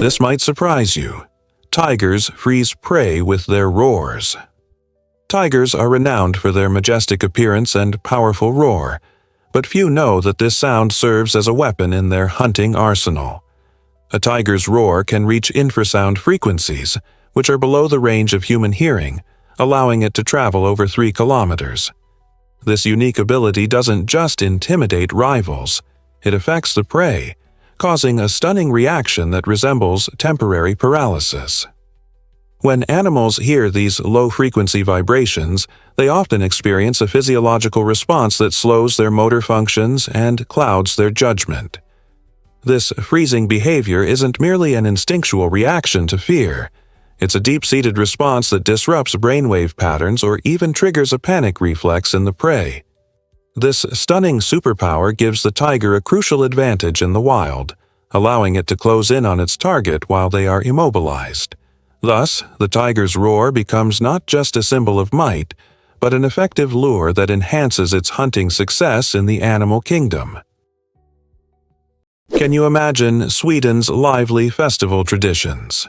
This might surprise you. Tigers freeze prey with their roars. Tigers are renowned for their majestic appearance and powerful roar, but few know that this sound serves as a weapon in their hunting arsenal. A tiger's roar can reach infrasound frequencies, which are below the range of human hearing, allowing it to travel over 3 kilometers. This unique ability doesn't just intimidate rivals, it affects the prey, causing a stunning reaction that resembles temporary paralysis. When animals hear these low-frequency vibrations, they often experience a physiological response that slows their motor functions and clouds their judgment. This freezing behavior isn't merely an instinctual reaction to fear. It's a deep-seated response that disrupts brainwave patterns or even triggers a panic reflex in the prey. This stunning superpower gives the tiger a crucial advantage in the wild, allowing it to close in on its target while they are immobilized. Thus, the tiger's roar becomes not just a symbol of might, but an effective lure that enhances its hunting success in the animal kingdom. Can you imagine Sweden's lively festival traditions?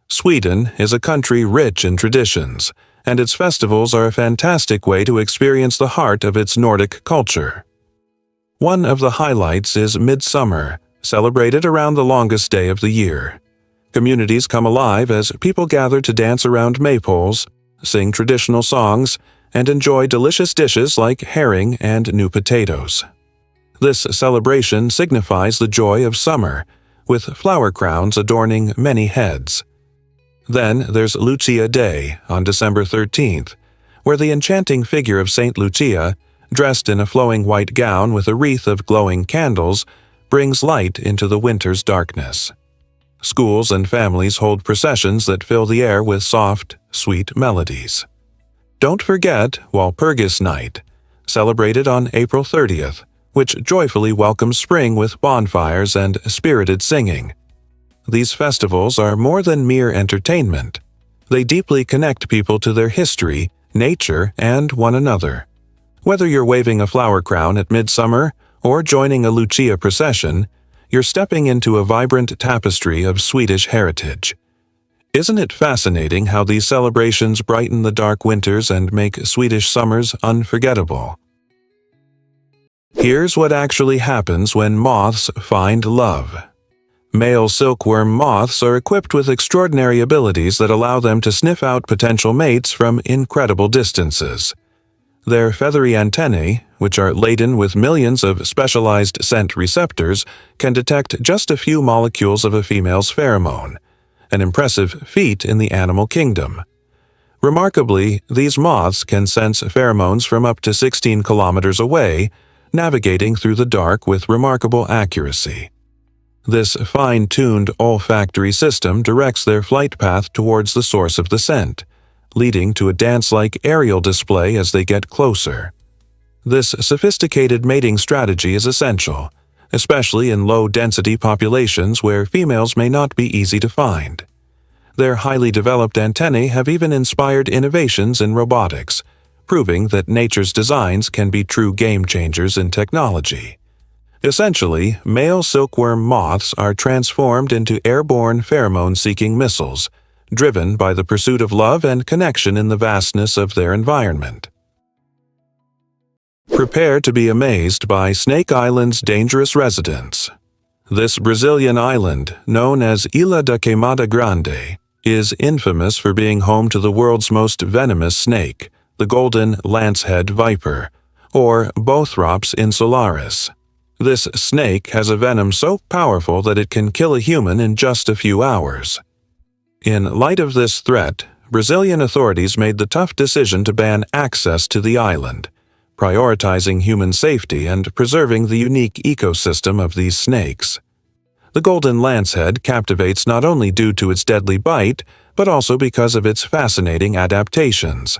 Sweden is a country rich in traditions, and its festivals are a fantastic way to experience the heart of its Nordic culture. One of the highlights is Midsummer, celebrated around the longest day of the year. Communities come alive as people gather to dance around maypoles, sing traditional songs, and enjoy delicious dishes like herring and new potatoes. This celebration signifies the joy of summer, with flower crowns adorning many heads. Then there's Lucia Day on December 13th, where the enchanting figure of Saint Lucia, dressed in a flowing white gown with a wreath of glowing candles, brings light into the winter's darkness. Schools and families hold processions that fill the air with soft, sweet melodies. Don't forget Walpurgis Night, celebrated on April 30th, which joyfully welcomes spring with bonfires and spirited singing. These festivals are more than mere entertainment. They deeply connect people to their history, nature, and one another. Whether you're waving a flower crown at midsummer or joining a Lucia procession, you're stepping into a vibrant tapestry of Swedish heritage. Isn't it fascinating how these celebrations brighten the dark winters and make Swedish summers unforgettable? Here's what actually happens when moths find love. Male silkworm moths are equipped with extraordinary abilities that allow them to sniff out potential mates from incredible distances. Their feathery antennae, which are laden with millions of specialized scent receptors, can detect just a few molecules of a female's pheromone, an impressive feat in the animal kingdom. Remarkably, these moths can sense pheromones from up to 16 kilometers away, navigating through the dark with remarkable accuracy. This fine-tuned olfactory system directs their flight path towards the source of the scent, leading to a dance-like aerial display as they get closer. This sophisticated mating strategy is essential, especially in low-density populations where females may not be easy to find. Their highly developed antennae have even inspired innovations in robotics, proving that nature's designs can be true game-changers in technology. Essentially, male silkworm moths are transformed into airborne pheromone-seeking missiles, driven by the pursuit of love and connection in the vastness of their environment. Prepare to be amazed by Snake Island's dangerous residents. This Brazilian island, known as Ilha da Queimada Grande, is infamous for being home to the world's most venomous snake, the golden lancehead viper, or Bothrops insularis. This snake has a venom so powerful that it can kill a human in just a few hours. In light of this threat, Brazilian authorities made the tough decision to ban access to the island, prioritizing human safety and preserving the unique ecosystem of these snakes. The golden lancehead captivates not only due to its deadly bite, but also because of its fascinating adaptations.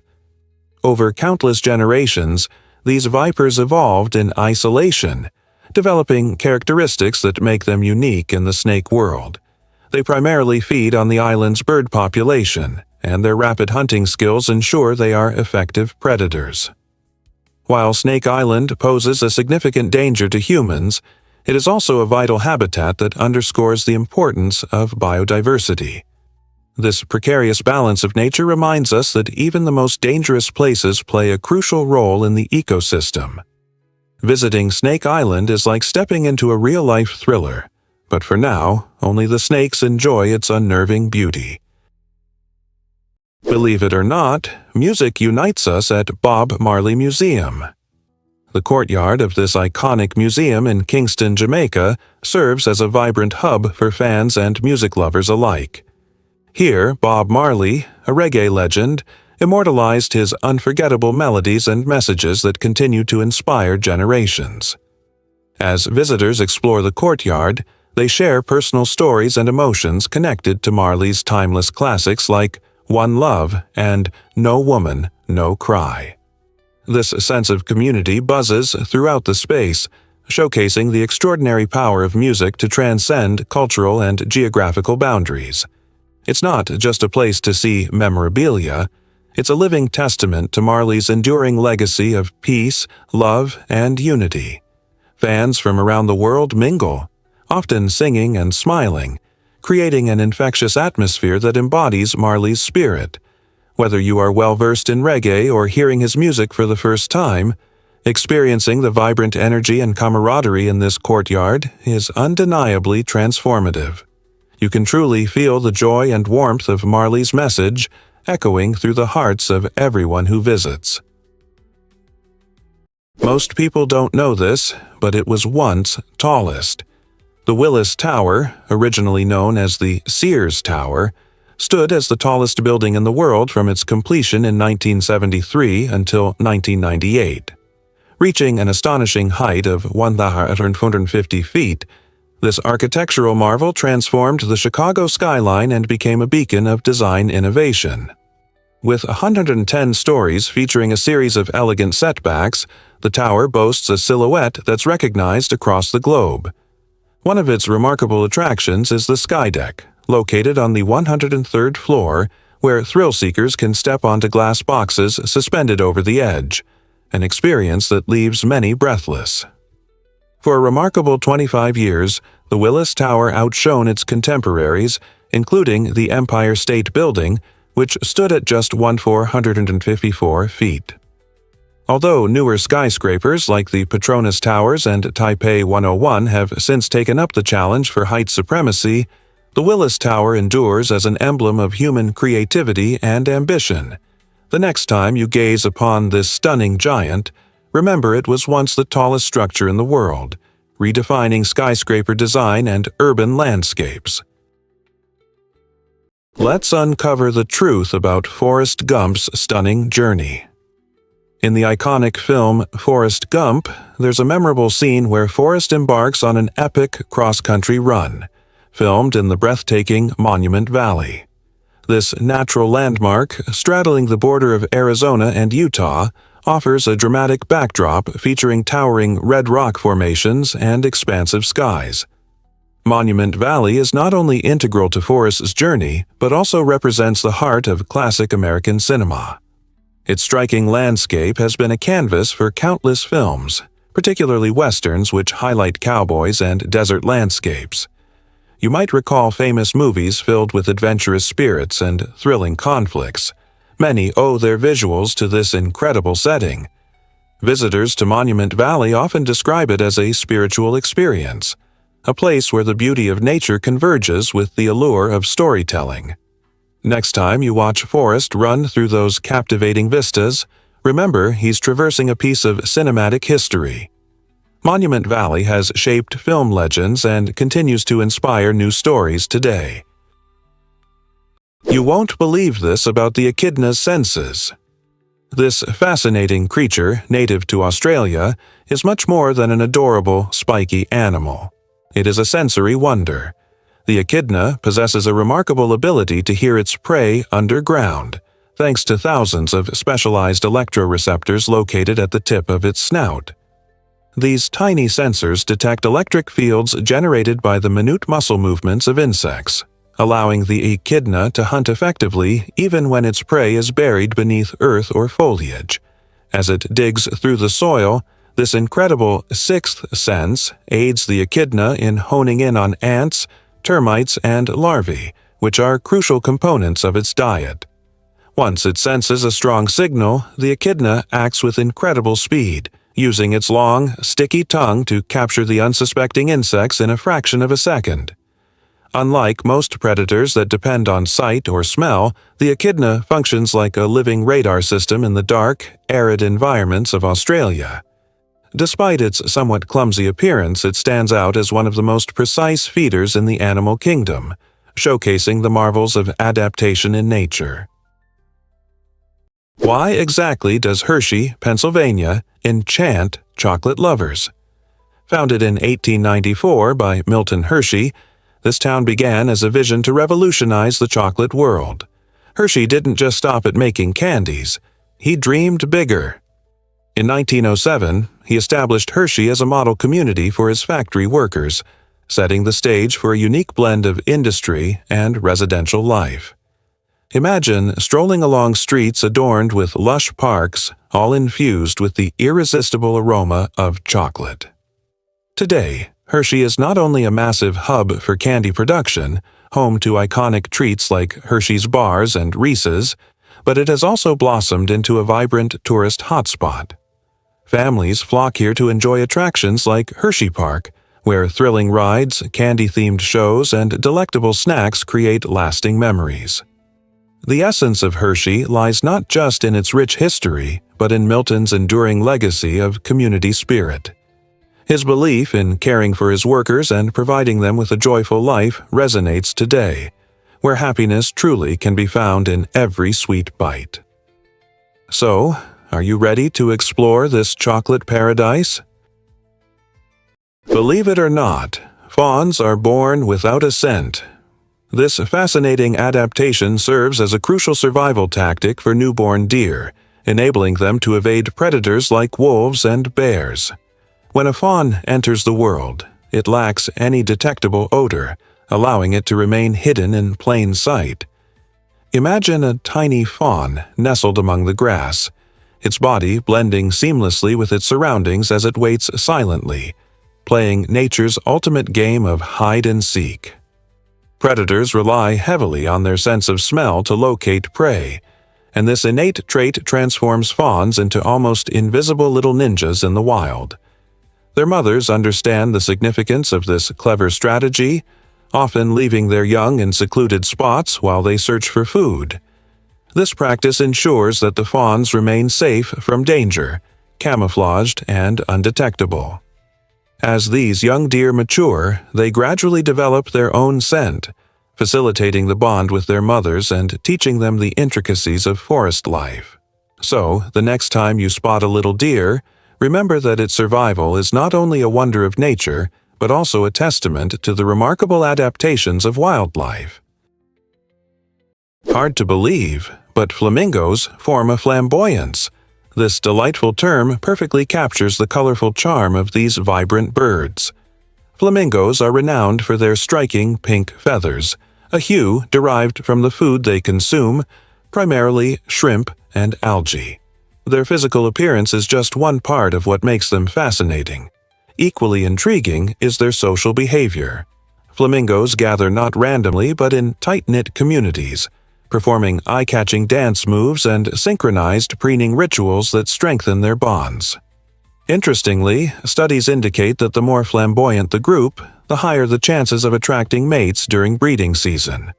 Over countless generations, these vipers evolved in isolation, developing characteristics that make them unique in the snake world. They primarily feed on the island's bird population, and their rapid hunting skills ensure they are effective predators. While Snake Island poses a significant danger to humans, It is also a vital habitat that underscores the importance of biodiversity. This precarious balance of nature reminds us that even the most dangerous places play a crucial role in the ecosystem. Visiting Snake Island is like stepping into a real-life thriller, but for now, only the snakes enjoy its unnerving beauty. Believe it or not, music unites us at Bob Marley Museum. The courtyard of this iconic museum in Kingston, Jamaica, serves as a vibrant hub for fans and music lovers alike. Here, Bob Marley, a reggae legend, immortalized his unforgettable melodies and messages that continue to inspire generations. As visitors explore the courtyard, they share personal stories and emotions connected to Marley's timeless classics like One Love and No Woman, No Cry. This sense of community buzzes throughout the space, showcasing the extraordinary power of music to transcend cultural and geographical boundaries. It's not just a place to see memorabilia, it's a living testament to Marley's enduring legacy of peace, love, and unity. Fans from around the world mingle, often singing and smiling, creating an infectious atmosphere that embodies Marley's spirit. Whether you are well-versed in reggae or hearing his music for the first time, experiencing the vibrant energy and camaraderie in this courtyard is undeniably transformative. You can truly feel the joy and warmth of Marley's message echoing through the hearts of everyone who visits. Most people don't know this, but it was once tallest. The Willis Tower, originally known as the Sears Tower, stood as the tallest building in the world from its completion in 1973 until 1998. Reaching an astonishing height of 1,450 feet, this architectural marvel transformed the Chicago skyline and became a beacon of design innovation. With 110 stories featuring a series of elegant setbacks, the tower boasts a silhouette that's recognized across the globe. One of its remarkable attractions is the Skydeck, located on the 103rd floor, where thrill-seekers can step onto glass boxes suspended over the edge, an experience that leaves many breathless. For a remarkable 25 years, the Willis Tower outshone its contemporaries, including the Empire State Building, which stood at just 1,454 feet. Although newer skyscrapers like the Petronas Towers and Taipei 101 have since taken up the challenge for height supremacy, the Willis Tower endures as an emblem of human creativity and ambition. The next time you gaze upon this stunning giant, remember it was once the tallest structure in the world, redefining skyscraper design and urban landscapes. Let's uncover the truth about Forrest Gump's stunning journey. In the iconic film Forrest Gump, there's a memorable scene where Forrest embarks on an epic cross-country run, filmed in the breathtaking Monument Valley. This natural landmark, straddling the border of Arizona and Utah, offers a dramatic backdrop featuring towering red rock formations and expansive skies. Monument Valley is not only integral to Forrest's journey, but also represents the heart of classic American cinema. Its striking landscape has been a canvas for countless films, particularly westerns which highlight cowboys and desert landscapes. You might recall famous movies filled with adventurous spirits and thrilling conflicts. Many owe their visuals to this incredible setting. Visitors to Monument Valley often describe it as a spiritual experience, a place where the beauty of nature converges with the allure of storytelling. Next time you watch Forrest run through those captivating vistas, remember he's traversing a piece of cinematic history. Monument Valley has shaped film legends and continues to inspire new stories today. You won't believe this about the echidna's senses. This fascinating creature, native to Australia, is much more than an adorable, spiky animal. It is a sensory wonder. The echidna possesses a remarkable ability to hear its prey underground, thanks to thousands of specialized electroreceptors located at the tip of its snout. These tiny sensors detect electric fields generated by the minute muscle movements of insects, allowing the echidna to hunt effectively even when its prey is buried beneath earth or foliage. As it digs through the soil, This incredible sixth sense aids the echidna in honing in on ants, termites, and larvae, which are crucial components of its diet. Once it senses a strong signal, the echidna acts with incredible speed, using its long, sticky tongue to capture the unsuspecting insects in a fraction of a second. Unlike most predators that depend on sight or smell, the echidna functions like a living radar system in the dark, arid environments of Australia. Despite its somewhat clumsy appearance, it stands out as one of the most precise feeders in the animal kingdom, showcasing the marvels of adaptation in nature. Why exactly does Hershey, Pennsylvania, enchant chocolate lovers? Founded in 1894 by Milton Hershey, this town began as a vision to revolutionize the chocolate world. Hershey didn't just stop at making candies. He dreamed bigger. In 1907, he established Hershey as a model community for his factory workers, setting the stage for a unique blend of industry and residential life. Imagine strolling along streets adorned with lush parks, all infused with the irresistible aroma of chocolate. Today, Hershey is not only a massive hub for candy production, home to iconic treats like Hershey's bars and Reese's, but it has also blossomed into a vibrant tourist hotspot. Families flock here to enjoy attractions like Hershey Park, where thrilling rides, candy-themed shows, and delectable snacks create lasting memories. The essence of Hershey lies not just in its rich history, but in Milton's enduring legacy of community spirit. His belief in caring for his workers and providing them with a joyful life resonates today, where happiness truly can be found in every sweet bite. So, are you ready to explore this chocolate paradise? Believe it or not, fawns are born without a scent. This fascinating adaptation serves as a crucial survival tactic for newborn deer, enabling them to evade predators like wolves and bears. When a fawn enters the world, it lacks any detectable odor, allowing it to remain hidden in plain sight. Imagine a tiny fawn nestled among the grass, its body blending seamlessly with its surroundings as it waits silently, playing nature's ultimate game of hide and seek. Predators rely heavily on their sense of smell to locate prey, and this innate trait transforms fawns into almost invisible little ninjas in the wild. Their mothers understand the significance of this clever strategy, often leaving their young in secluded spots while they search for food. This practice ensures that the fawns remain safe from danger, camouflaged and undetectable. As these young deer mature, they gradually develop their own scent, facilitating the bond with their mothers and teaching them the intricacies of forest life. So, the next time you spot a little deer, remember that its survival is not only a wonder of nature, but also a testament to the remarkable adaptations of wildlife. Hard to believe, but flamingos form a flamboyance. This delightful term perfectly captures the colorful charm of these vibrant birds. Flamingos are renowned for their striking pink feathers, a hue derived from the food they consume, primarily shrimp and algae. Their physical appearance is just one part of what makes them fascinating. Equally intriguing is their social behavior. Flamingos gather not randomly but in tight-knit communities, performing eye-catching dance moves and synchronized preening rituals that strengthen their bonds. Interestingly, studies indicate that the more flamboyant the group, the higher the chances of attracting mates during breeding season.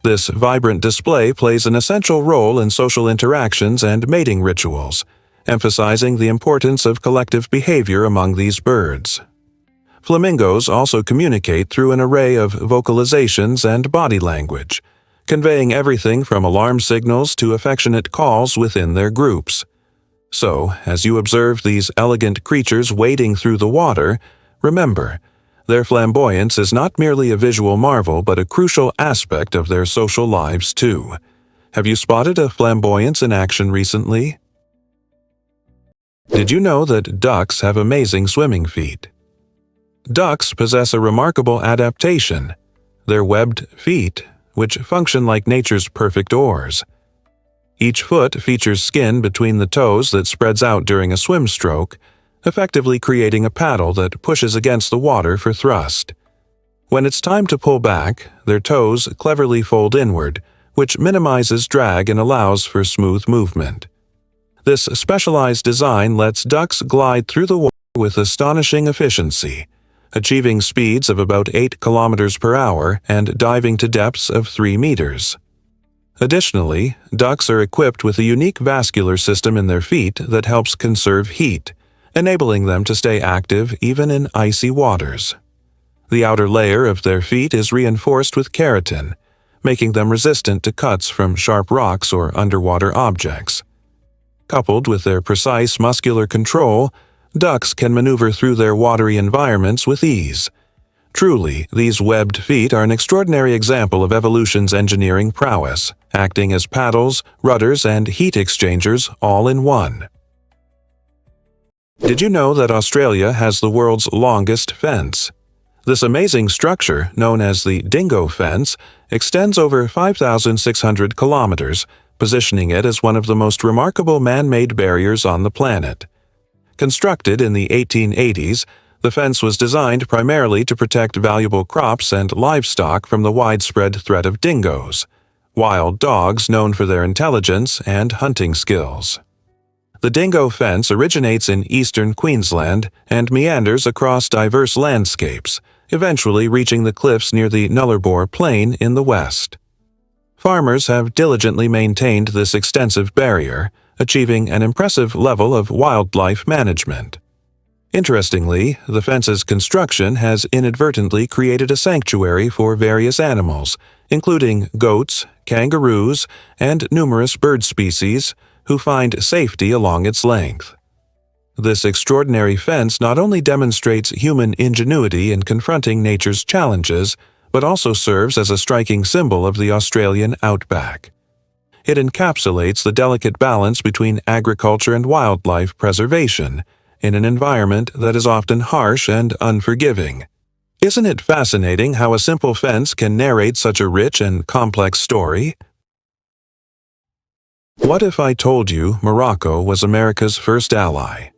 This vibrant display plays an essential role in social interactions and mating rituals, emphasizing the importance of collective behavior among these birds. Flamingos also communicate through an array of vocalizations and body language, conveying everything from alarm signals to affectionate calls within their groups. So, as you observe these elegant creatures wading through the water, remember, their flamboyance is not merely a visual marvel but a crucial aspect of their social lives too. Have you spotted a flamboyance in action recently? Did you know that ducks have amazing swimming feet? Ducks possess a remarkable adaptation: their webbed feet, which function like nature's perfect oars. Each foot features skin between the toes that spreads out during a swim stroke, effectively creating a paddle that pushes against the water for thrust. When it's time to pull back, their toes cleverly fold inward, which minimizes drag and allows for smooth movement. This specialized design lets ducks glide through the water with astonishing efficiency, achieving speeds of about 8 kilometers per hour and diving to depths of 3 meters. Additionally, ducks are equipped with a unique vascular system in their feet that helps conserve heat, enabling them to stay active even in icy waters. The outer layer of their feet is reinforced with keratin, making them resistant to cuts from sharp rocks or underwater objects. Coupled with their precise muscular control, ducks can maneuver through their watery environments with ease. Truly, these webbed feet are an extraordinary example of evolution's engineering prowess, acting as paddles, rudders, and heat exchangers all in one. Did you know that Australia has the world's longest fence? This amazing structure, known as the Dingo Fence, extends over 5,600 kilometers, positioning it as one of the most remarkable man-made barriers on the planet. Constructed in the 1880s, the fence was designed primarily to protect valuable crops and livestock from the widespread threat of dingoes, wild dogs known for their intelligence and hunting skills. The dingo fence originates in eastern Queensland and meanders across diverse landscapes, eventually reaching the cliffs near the Nullarbor Plain in the west. Farmers have diligently maintained this extensive barrier, achieving an impressive level of wildlife management. Interestingly, the fence's construction has inadvertently created a sanctuary for various animals, including goats, kangaroos, and numerous bird species, who find safety along its length. This extraordinary fence not only demonstrates human ingenuity in confronting nature's challenges, but also serves as a striking symbol of the Australian outback. It encapsulates the delicate balance between agriculture and wildlife preservation, in an environment that is often harsh and unforgiving. Isn't it fascinating how a simple fence can narrate such a rich and complex story? What if I told you Morocco was America's first ally?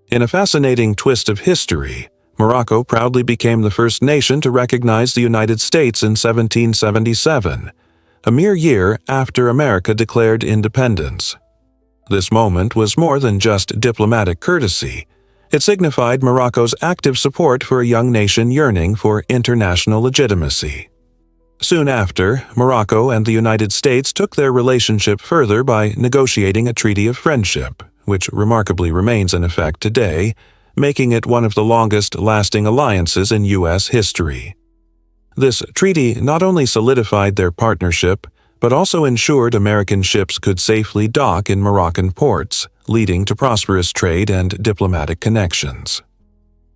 In a fascinating twist of history, Morocco proudly became the first nation to recognize the United States in 1777, a mere year after America declared independence. This moment was more than just diplomatic courtesy. It signified Morocco's active support for a young nation yearning for international legitimacy. Soon after, Morocco and the United States took their relationship further by negotiating a treaty of friendship, which remarkably remains in effect today, making it one of the longest-lasting alliances in U.S. history. This treaty not only solidified their partnership, but also ensured American ships could safely dock in Moroccan ports, leading to prosperous trade and diplomatic connections.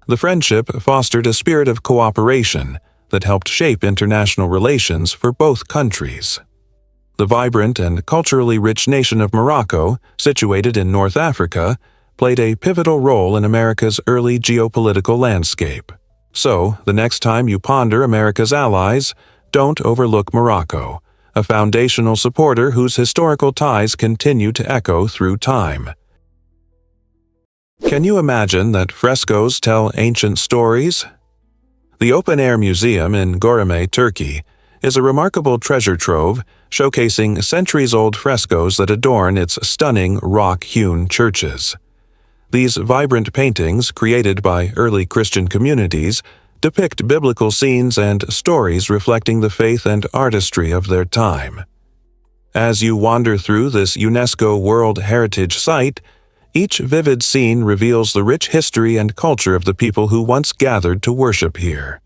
The friendship fostered a spirit of cooperation that helped shape international relations for both countries. The vibrant and culturally rich nation of Morocco, situated in North Africa, played a pivotal role in America's early geopolitical landscape. So, the next time you ponder America's allies, don't overlook Morocco, a foundational supporter whose historical ties continue to echo through time. Can you imagine that frescoes tell ancient stories? The open-air museum in Göreme, Turkey, is a remarkable treasure trove showcasing centuries-old frescoes that adorn its stunning rock-hewn churches. These vibrant paintings, created by early Christian communities, depict biblical scenes and stories reflecting the faith and artistry of their time. As you wander through this UNESCO World Heritage Site, each vivid scene reveals the rich history and culture of the people who once gathered to worship here.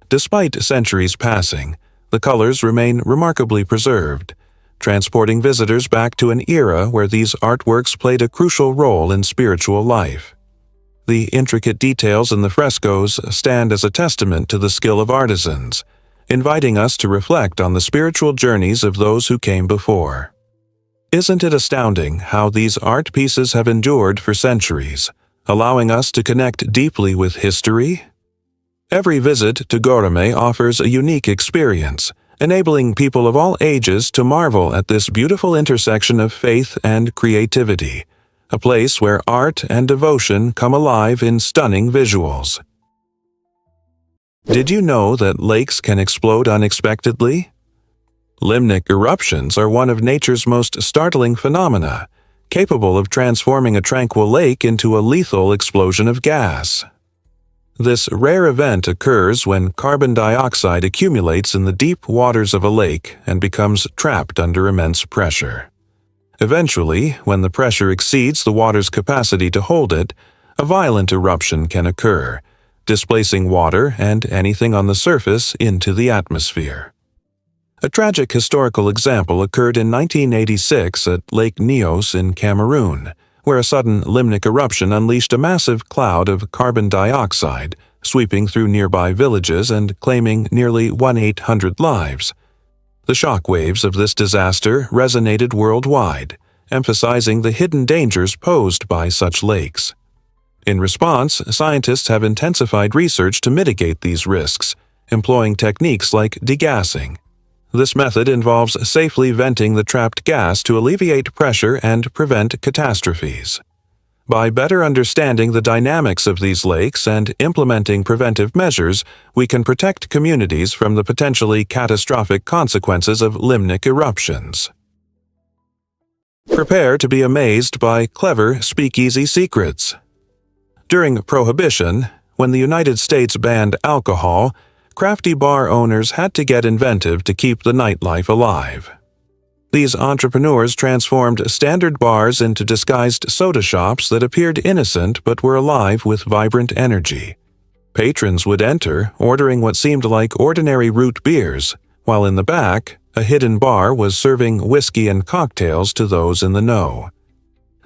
Despite centuries passing, the colors remain remarkably preserved, transporting visitors back to an era where these artworks played a crucial role in spiritual life. The intricate details in the frescoes stand as a testament to the skill of artisans, inviting us to reflect on the spiritual journeys of those who came before. Isn't it astounding how these art pieces have endured for centuries, allowing us to connect deeply with history? Every visit to Göreme offers a unique experience, enabling people of all ages to marvel at this beautiful intersection of faith and creativity, a place where art and devotion come alive in stunning visuals. Did you know that lakes can explode unexpectedly? Limnic eruptions are one of nature's most startling phenomena, capable of transforming a tranquil lake into a lethal explosion of gas. This rare event occurs when carbon dioxide accumulates in the deep waters of a lake and becomes trapped under immense pressure. Eventually, when the pressure exceeds the water's capacity to hold it, a violent eruption can occur, displacing water and anything on the surface into the atmosphere. A tragic historical example occurred in 1986 at Lake Nyos in Cameroon, where a sudden limnic eruption unleashed a massive cloud of carbon dioxide, sweeping through nearby villages and claiming nearly 1,800 lives. The shock waves of this disaster resonated worldwide, emphasizing the hidden dangers posed by such lakes. In response, scientists have intensified research to mitigate these risks, employing techniques like degassing. This method involves safely venting the trapped gas to alleviate pressure and prevent catastrophes. By better understanding the dynamics of these lakes and implementing preventive measures, we can protect communities from the potentially catastrophic consequences of limnic eruptions. Prepare to be amazed by clever speakeasy secrets. During Prohibition, when the United States banned alcohol, crafty bar owners had to get inventive to keep the nightlife alive. These entrepreneurs transformed standard bars into disguised soda shops that appeared innocent but were alive with vibrant energy. Patrons would enter, ordering what seemed like ordinary root beers, while in the back, a hidden bar was serving whiskey and cocktails to those in the know.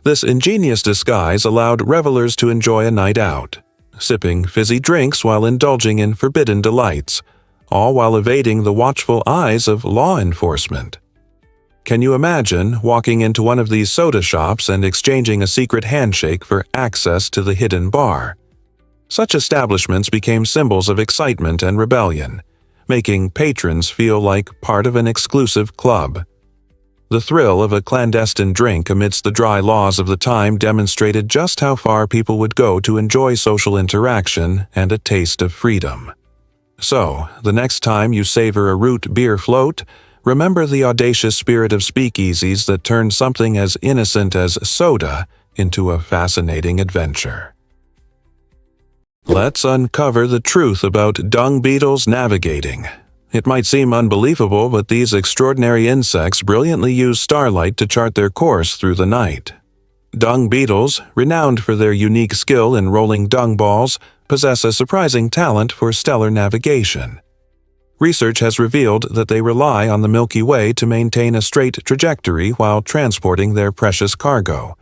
This ingenious disguise allowed revelers to enjoy a night out, sipping fizzy drinks while indulging in forbidden delights, all while evading the watchful eyes of law enforcement. Can you imagine walking into one of these soda shops and exchanging a secret handshake for access to the hidden bar? Such establishments became symbols of excitement and rebellion, making patrons feel like part of an exclusive club. The thrill of a clandestine drink amidst the dry laws of the time demonstrated just how far people would go to enjoy social interaction and a taste of freedom. So, the next time you savor a root beer float, remember the audacious spirit of speakeasies that turned something as innocent as soda into a fascinating adventure. Let's uncover the truth about dung beetles navigating. It might seem unbelievable, but these extraordinary insects brilliantly use starlight to chart their course through the night. Dung beetles, renowned for their unique skill in rolling dung balls, possess a surprising talent for stellar navigation. Research has revealed that they rely on the Milky Way to maintain a straight trajectory while transporting their precious cargo.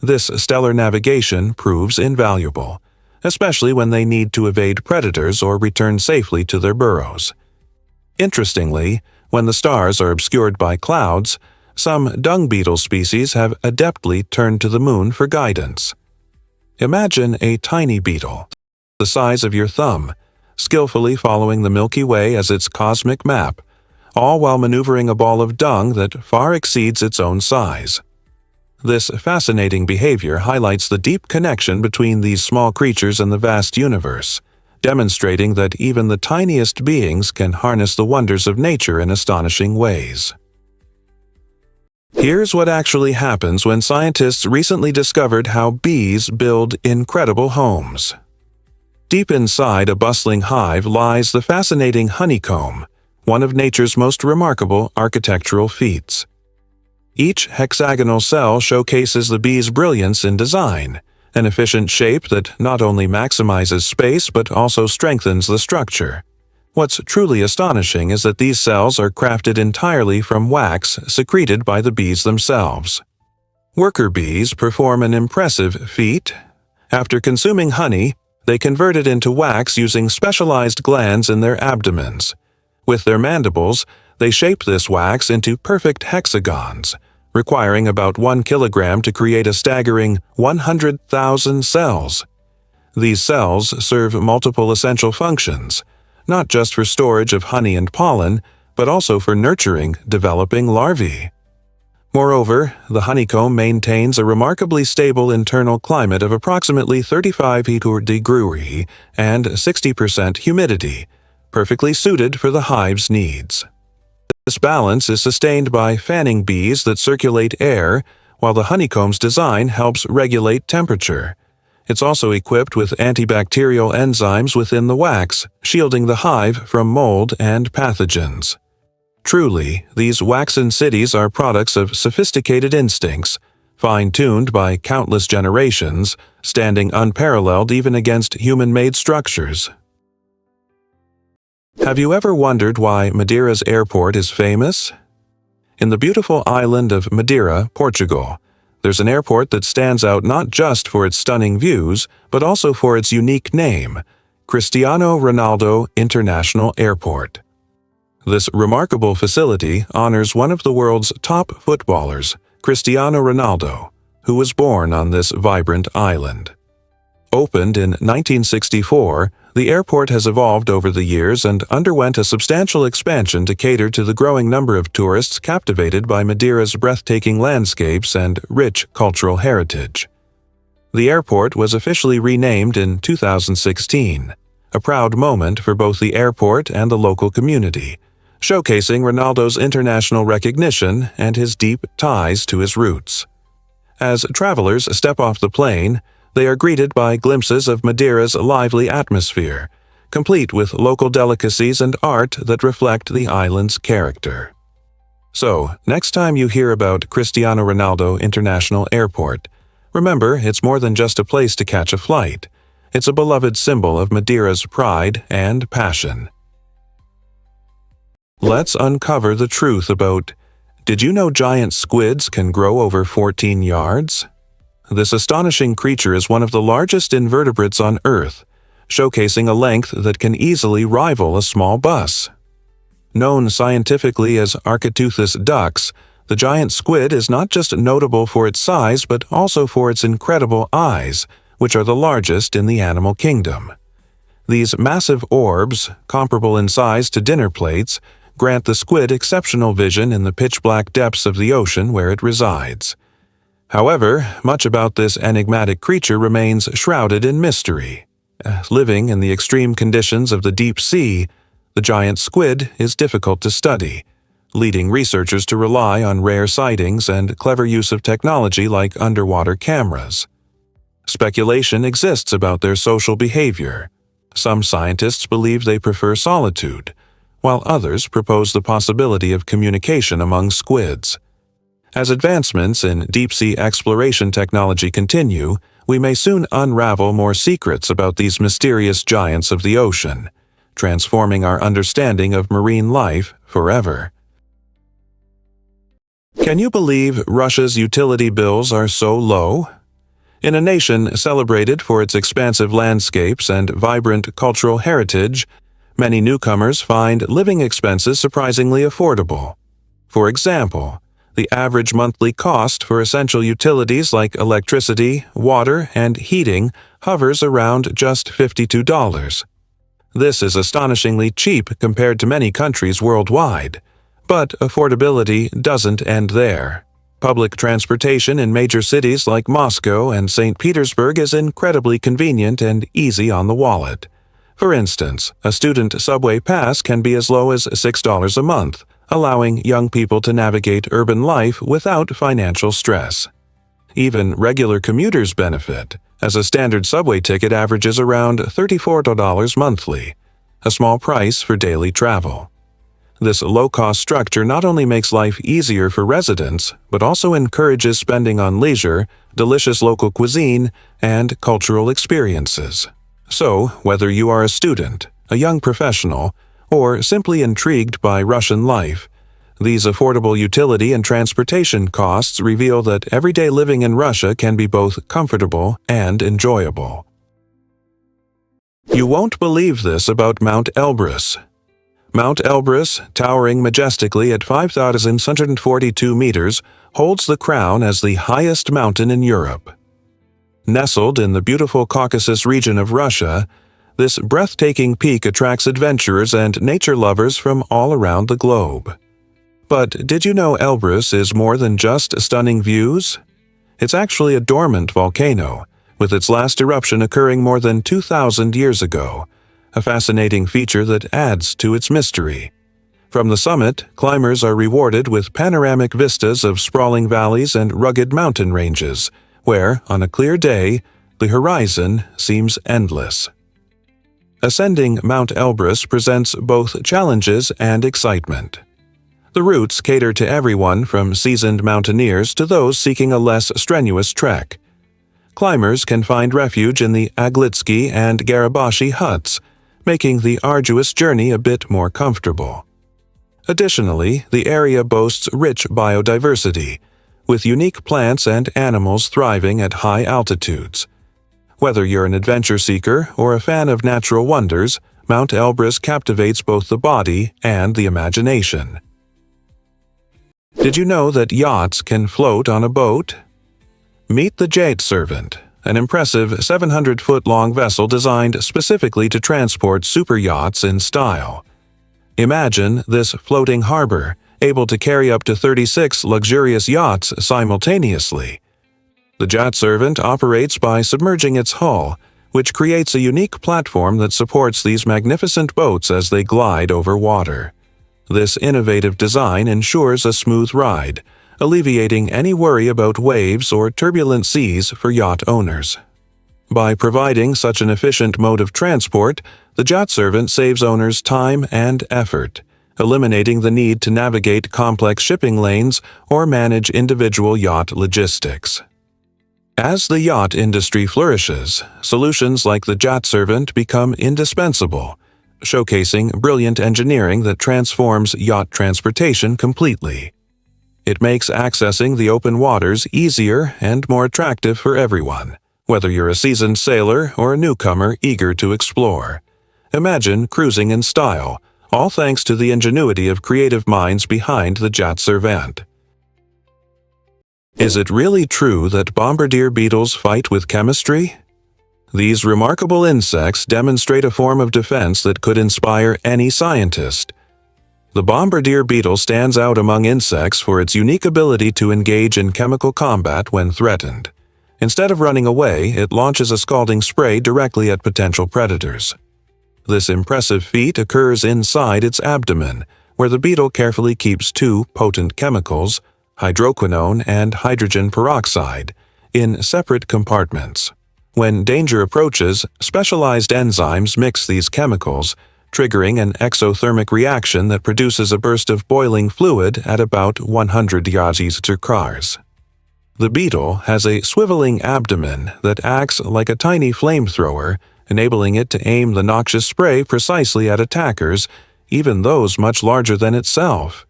This stellar navigation proves invaluable, especially when they need to evade predators or return safely to their burrows. Interestingly, when the stars are obscured by clouds, some dung beetle species have adeptly turned to the moon for guidance. Imagine a tiny beetle, the size of your thumb, skillfully following the Milky Way as its cosmic map, all while maneuvering a ball of dung that far exceeds its own size. This fascinating behavior highlights the deep connection between these small creatures and the vast universe, demonstrating that even the tiniest beings can harness the wonders of nature in astonishing ways. Here's what actually happens when scientists recently discovered how bees build incredible homes. Deep inside a bustling hive lies the fascinating honeycomb, one of nature's most remarkable architectural feats. Each hexagonal cell showcases the bee's brilliance in design, an efficient shape that not only maximizes space but also strengthens the structure. What's truly astonishing is that these cells are crafted entirely from wax secreted by the bees themselves. Worker bees perform an impressive feat. After consuming honey, they convert it into wax using specialized glands in their abdomens. With their mandibles, they shape this wax into perfect hexagons, requiring about 1 kilogram to create a staggering 100,000 cells. These cells serve multiple essential functions, not just for storage of honey and pollen, but also for nurturing developing larvae. Moreover, the honeycomb maintains a remarkably stable internal climate of approximately 35 degrees and 60% humidity, perfectly suited for the hive's needs. This balance is sustained by fanning bees that circulate air, while the honeycomb's design helps regulate temperature. It's also equipped with antibacterial enzymes within the wax, shielding the hive from mold and pathogens. Truly, these waxen cities are products of sophisticated instincts, fine-tuned by countless generations, standing unparalleled even against human-made structures. Have you ever wondered why Madeira's airport is famous? In the beautiful island of Madeira, Portugal, there's an airport that stands out not just for its stunning views, but also for its unique name, Cristiano Ronaldo International Airport. This remarkable facility honors one of the world's top footballers, Cristiano Ronaldo, who was born on this vibrant island. Opened in 1964, the airport has evolved over the years and underwent a substantial expansion to cater to the growing number of tourists captivated by Madeira's breathtaking landscapes and rich cultural heritage. The airport was officially renamed in 2016, a proud moment for both the airport and the local community, showcasing Ronaldo's international recognition and his deep ties to his roots. As travelers step off the plane, they are greeted by glimpses of Madeira's lively atmosphere, complete with local delicacies and art that reflect the island's character. So, next time you hear about Cristiano Ronaldo International Airport, remember it's more than just a place to catch a flight. It's a beloved symbol of Madeira's pride and passion. Let's uncover the truth about, did you know giant squids can grow over 14 yards? This astonishing creature is one of the largest invertebrates on Earth, showcasing a length that can easily rival a small bus. Known scientifically as Architeuthis dux, the giant squid is not just notable for its size but also for its incredible eyes, which are the largest in the animal kingdom. These massive orbs, comparable in size to dinner plates, grant the squid exceptional vision in the pitch-black depths of the ocean where it resides. However, much about this enigmatic creature remains shrouded in mystery. Living in the extreme conditions of the deep sea, the giant squid is difficult to study, leading researchers to rely on rare sightings and clever use of technology like underwater cameras. Speculation exists about their social behavior. Some scientists believe they prefer solitude, while others propose the possibility of communication among squids. As advancements in deep-sea exploration technology continue, we may soon unravel more secrets about these mysterious giants of the ocean, transforming our understanding of marine life forever. Can you believe Russia's utility bills are so low? In a nation celebrated for its expansive landscapes and vibrant cultural heritage, many newcomers find living expenses surprisingly affordable. For example, the average monthly cost for essential utilities like electricity, water, and heating hovers around just $52. This is astonishingly cheap compared to many countries worldwide. But affordability doesn't end there. Public transportation in major cities like Moscow and St. Petersburg is incredibly convenient and easy on the wallet. For instance, a student subway pass can be as low as $6 a month, allowing young people to navigate urban life without financial stress. Even regular commuters benefit, as a standard subway ticket averages around $34 monthly, a small price for daily travel. This low-cost structure not only makes life easier for residents, but also encourages spending on leisure, delicious local cuisine, and cultural experiences. So, whether you are a student, a young professional, or simply intrigued by Russian life, these affordable utility and transportation costs reveal that everyday living in Russia can be both comfortable and enjoyable. You won't believe this about Mount Elbrus. Mount Elbrus, towering majestically at 5,642 meters, holds the crown as the highest mountain in Europe. Nestled in the beautiful Caucasus region of Russia, this breathtaking peak attracts adventurers and nature lovers from all around the globe. But did you know Elbrus is more than just stunning views? It's actually a dormant volcano, with its last eruption occurring more than 2,000 years ago, a fascinating feature that adds to its mystery. From the summit, climbers are rewarded with panoramic vistas of sprawling valleys and rugged mountain ranges, where, on a clear day, the horizon seems endless. Ascending Mount Elbrus presents both challenges and excitement. The routes cater to everyone from seasoned mountaineers to those seeking a less strenuous trek. Climbers can find refuge in the Aglitsky and Garabashi huts, making the arduous journey a bit more comfortable. Additionally, the area boasts rich biodiversity, with unique plants and animals thriving at high altitudes. Whether you're an adventure seeker or a fan of natural wonders, Mount Elbrus captivates both the body and the imagination. Did you know that yachts can float on a boat? Meet the Jade Servant, an impressive 700-foot-long vessel designed specifically to transport super yachts in style. Imagine this floating harbor, able to carry up to 36 luxurious yachts simultaneously. The Jade Servant operates by submerging its hull, which creates a unique platform that supports these magnificent boats as they glide over water. This innovative design ensures a smooth ride, alleviating any worry about waves or turbulent seas for yacht owners. By providing such an efficient mode of transport, the Jade Servant saves owners time and effort, eliminating the need to navigate complex shipping lanes or manage individual yacht logistics. As the yacht industry flourishes, solutions like the Jade Servant become indispensable, showcasing brilliant engineering that transforms yacht transportation completely. It makes accessing the open waters easier and more attractive for everyone, whether you're a seasoned sailor or a newcomer eager to explore. Imagine cruising in style, all thanks to the ingenuity of creative minds behind the Jade Servant. Is it really true that bombardier beetles fight with chemistry? These remarkable insects demonstrate a form of defense that could inspire any scientist. The bombardier beetle stands out among insects for its unique ability to engage in chemical combat when threatened. Instead of running away, it launches a scalding spray directly at potential predators. This impressive feat occurs inside its abdomen, where the beetle carefully keeps two potent chemicals, hydroquinone and hydrogen peroxide, in separate compartments. When danger approaches, specialized enzymes mix these chemicals, triggering an exothermic reaction that produces a burst of boiling fluid at about 100 degrees. The beetle has a swiveling abdomen that acts like a tiny flamethrower, enabling it to aim the noxious spray precisely at attackers, even those much larger than itself.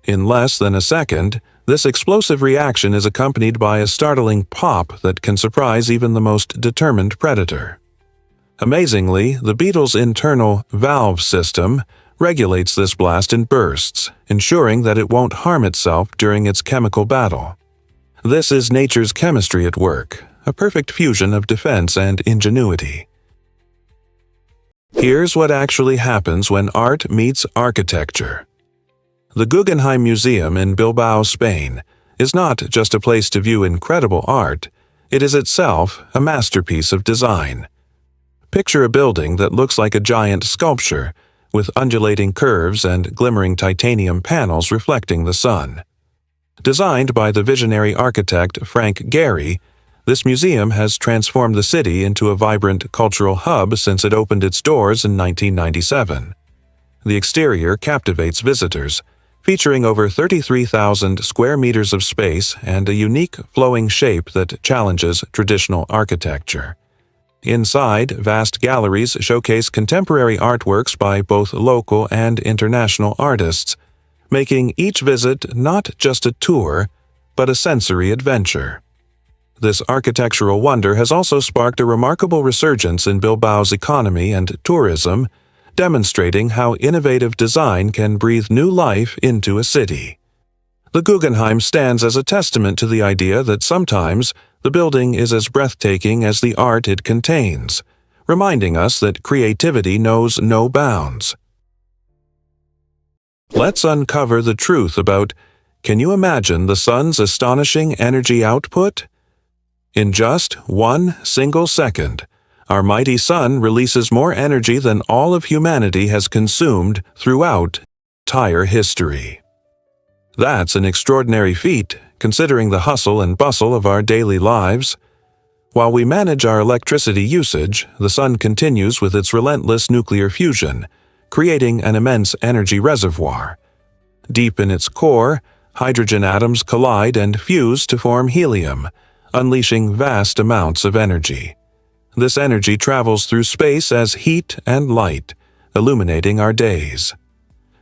In less than a second, this explosive reaction is accompanied by a startling pop that can surprise even the most determined predator. Amazingly, the beetle's internal valve system regulates this blast in bursts, ensuring that it won't harm itself during its chemical battle. This is nature's chemistry at work, a perfect fusion of defense and ingenuity. Here's what actually happens when art meets architecture. The Guggenheim Museum in Bilbao, Spain, is not just a place to view incredible art, it is itself a masterpiece of design. Picture a building that looks like a giant sculpture, with undulating curves and glimmering titanium panels reflecting the sun. Designed by the visionary architect Frank Gehry, this museum has transformed the city into a vibrant cultural hub since it opened its doors in 1997. The exterior captivates visitors, featuring over 33,000 square meters of space and a unique flowing shape that challenges traditional architecture. Inside, vast galleries showcase contemporary artworks by both local and international artists, making each visit not just a tour, but a sensory adventure. This architectural wonder has also sparked a remarkable resurgence in Bilbao's economy and tourism, demonstrating how innovative design can breathe new life into a city. The Guggenheim stands as a testament to the idea that sometimes the building is as breathtaking as the art it contains, reminding us that creativity knows no bounds. Let's uncover the truth about, can you imagine the sun's astonishing energy output? In just one single second, our mighty sun releases more energy than all of humanity has consumed throughout entire history. That's an extraordinary feat, considering the hustle and bustle of our daily lives. While we manage our electricity usage, the sun continues with its relentless nuclear fusion, creating an immense energy reservoir. Deep in its core, hydrogen atoms collide and fuse to form helium, unleashing vast amounts of energy. This energy travels through space as heat and light, illuminating our days.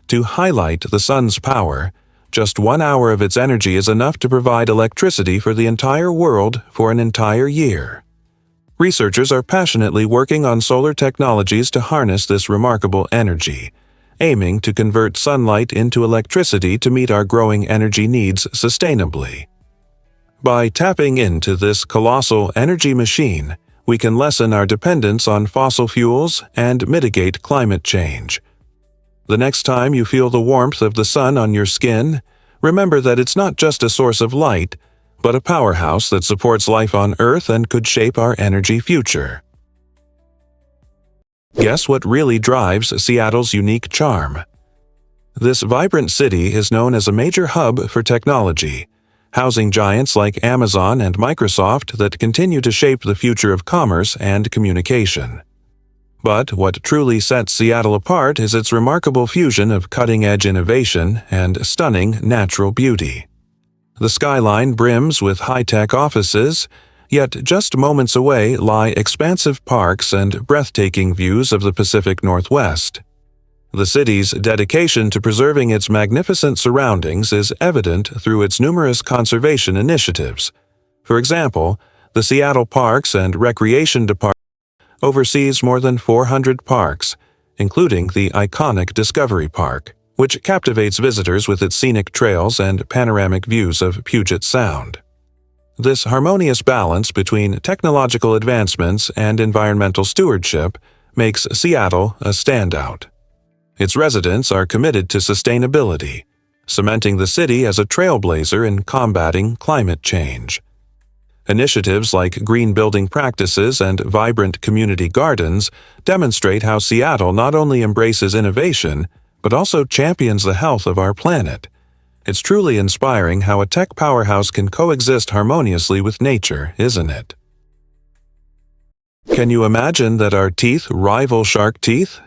To highlight the sun's power, just 1 hour of its energy is enough to provide electricity for the entire world for an entire year. Researchers are passionately working on solar technologies to harness this remarkable energy, aiming to convert sunlight into electricity to meet our growing energy needs sustainably. By tapping into this colossal energy machine, we can lessen our dependence on fossil fuels and mitigate climate change. The next time you feel the warmth of the sun on your skin, remember that it's not just a source of light, but a powerhouse that supports life on Earth and could shape our energy future. Guess what really drives Seattle's unique charm? This vibrant city is known as a major hub for technology, housing giants like Amazon and Microsoft that continue to shape the future of commerce and communication. But what truly sets Seattle apart is its remarkable fusion of cutting-edge innovation and stunning natural beauty. The skyline brims with high-tech offices, yet just moments away lie expansive parks and breathtaking views of the Pacific Northwest. The city's dedication to preserving its magnificent surroundings is evident through its numerous conservation initiatives. For example, the Seattle Parks and Recreation Department oversees more than 400 parks, including the iconic Discovery Park, which captivates visitors with its scenic trails and panoramic views of Puget Sound. This harmonious balance between technological advancements and environmental stewardship makes Seattle a standout. Its residents are committed to sustainability, cementing the city as a trailblazer in combating climate change. Initiatives like green building practices and vibrant community gardens demonstrate how Seattle not only embraces innovation, but also champions the health of our planet. It's truly inspiring how a tech powerhouse can coexist harmoniously with nature, isn't it? Can you imagine that our teeth rival shark teeth?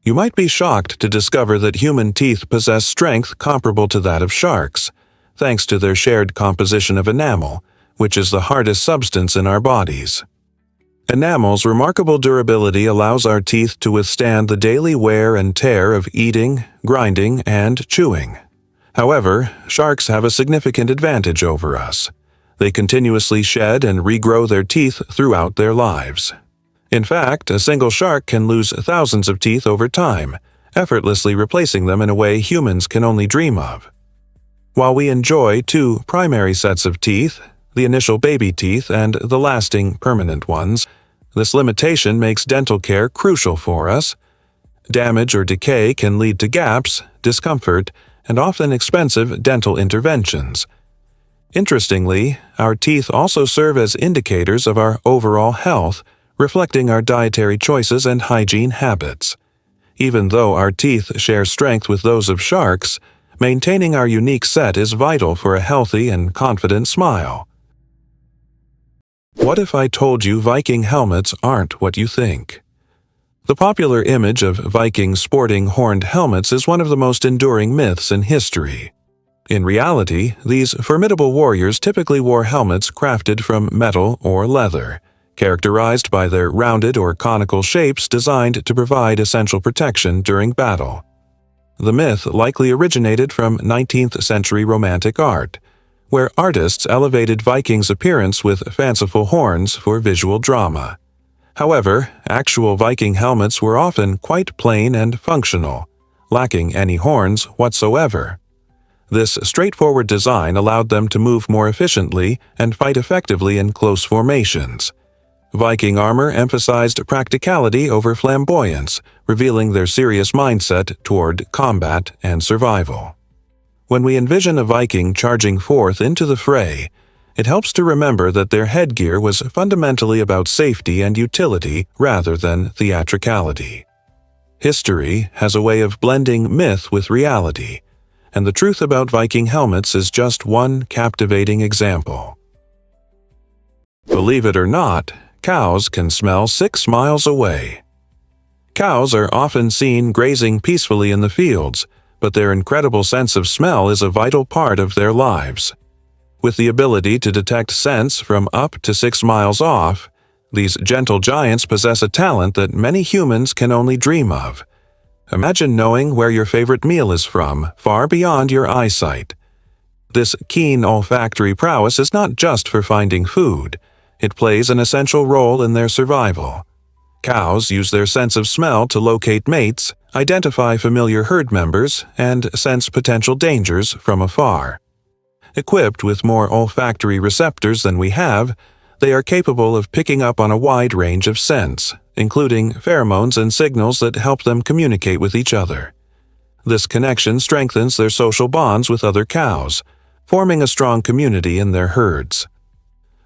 You might be shocked to discover that human teeth possess strength comparable to that of sharks, thanks to their shared composition of enamel, which is the hardest substance in our bodies. Enamel's remarkable durability allows our teeth to withstand the daily wear and tear of eating, grinding, and chewing. However, sharks have a significant advantage over us. They continuously shed and regrow their teeth throughout their lives. In fact, a single shark can lose thousands of teeth over time, effortlessly replacing them in a way humans can only dream of. While we enjoy two primary sets of teeth, the initial baby teeth and the lasting permanent ones, this limitation makes dental care crucial for us. Damage or decay can lead to gaps, discomfort, and often expensive dental interventions. Interestingly, our teeth also serve as indicators of our overall health, reflecting our dietary choices and hygiene habits. Even though our teeth share strength with those of sharks, maintaining our unique set is vital for a healthy and confident smile. What if I told you Viking helmets aren't what you think? The popular image of Vikings sporting horned helmets is one of the most enduring myths in history. In reality, these formidable warriors typically wore helmets crafted from metal or leather, characterized by their rounded or conical shapes designed to provide essential protection during battle. The myth likely originated from 19th century Romantic art, where artists elevated Vikings' appearance with fanciful horns for visual drama. However, actual Viking helmets were often quite plain and functional, lacking any horns whatsoever. This straightforward design allowed them to move more efficiently and fight effectively in close formations. Viking armor emphasized practicality over flamboyance, revealing their serious mindset toward combat and survival. When we envision a Viking charging forth into the fray, it helps to remember that their headgear was fundamentally about safety and utility rather than theatricality. History has a way of blending myth with reality, and the truth about Viking helmets is just one captivating example. Believe it or not, cows can smell 6 miles away. Cows are often seen grazing peacefully in the fields, but their incredible sense of smell is a vital part of their lives. With the ability to detect scents from up to 6 miles off, these gentle giants possess a talent that many humans can only dream of. Imagine knowing where your favorite meal is from, far beyond your eyesight. This keen olfactory prowess is not just for finding food. It plays an essential role in their survival. Cows use their sense of smell to locate mates, identify familiar herd members, and sense potential dangers from afar. Equipped with more olfactory receptors than we have, they are capable of picking up on a wide range of scents, including pheromones and signals that help them communicate with each other. This connection strengthens their social bonds with other cows, forming a strong community in their herds.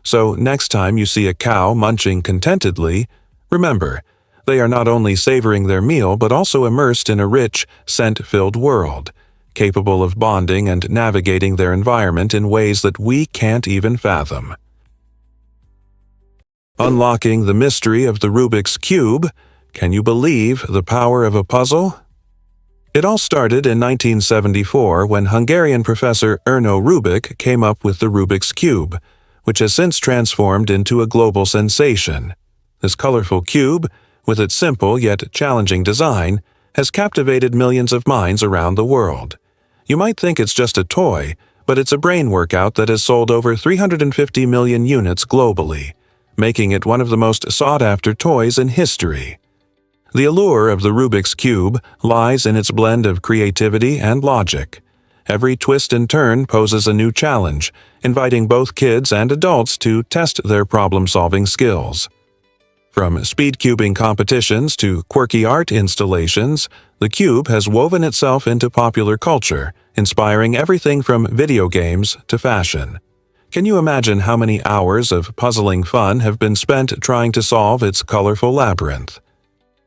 So next time you see a cow munching contentedly, remember, they are not only savoring their meal but also immersed in a rich, scent-filled world, capable of bonding and navigating their environment in ways that we can't even fathom. Unlocking the mystery of the Rubik's Cube, can you believe the power of a puzzle? It all started in 1974 when Hungarian professor Erno Rubik came up with the Rubik's Cube, which has since transformed into a global sensation. This colorful cube, with its simple yet challenging design, has captivated millions of minds around the world. You might think it's just a toy, but it's a brain workout that has sold over 350 million units globally, making it one of the most sought-after toys in history. The allure of the Rubik's Cube lies in its blend of creativity and logic. Every twist and turn poses a new challenge, inviting both kids and adults to test their problem-solving skills. From speed cubing competitions to quirky art installations, the cube has woven itself into popular culture, inspiring everything from video games to fashion. Can you imagine how many hours of puzzling fun have been spent trying to solve its colorful labyrinth?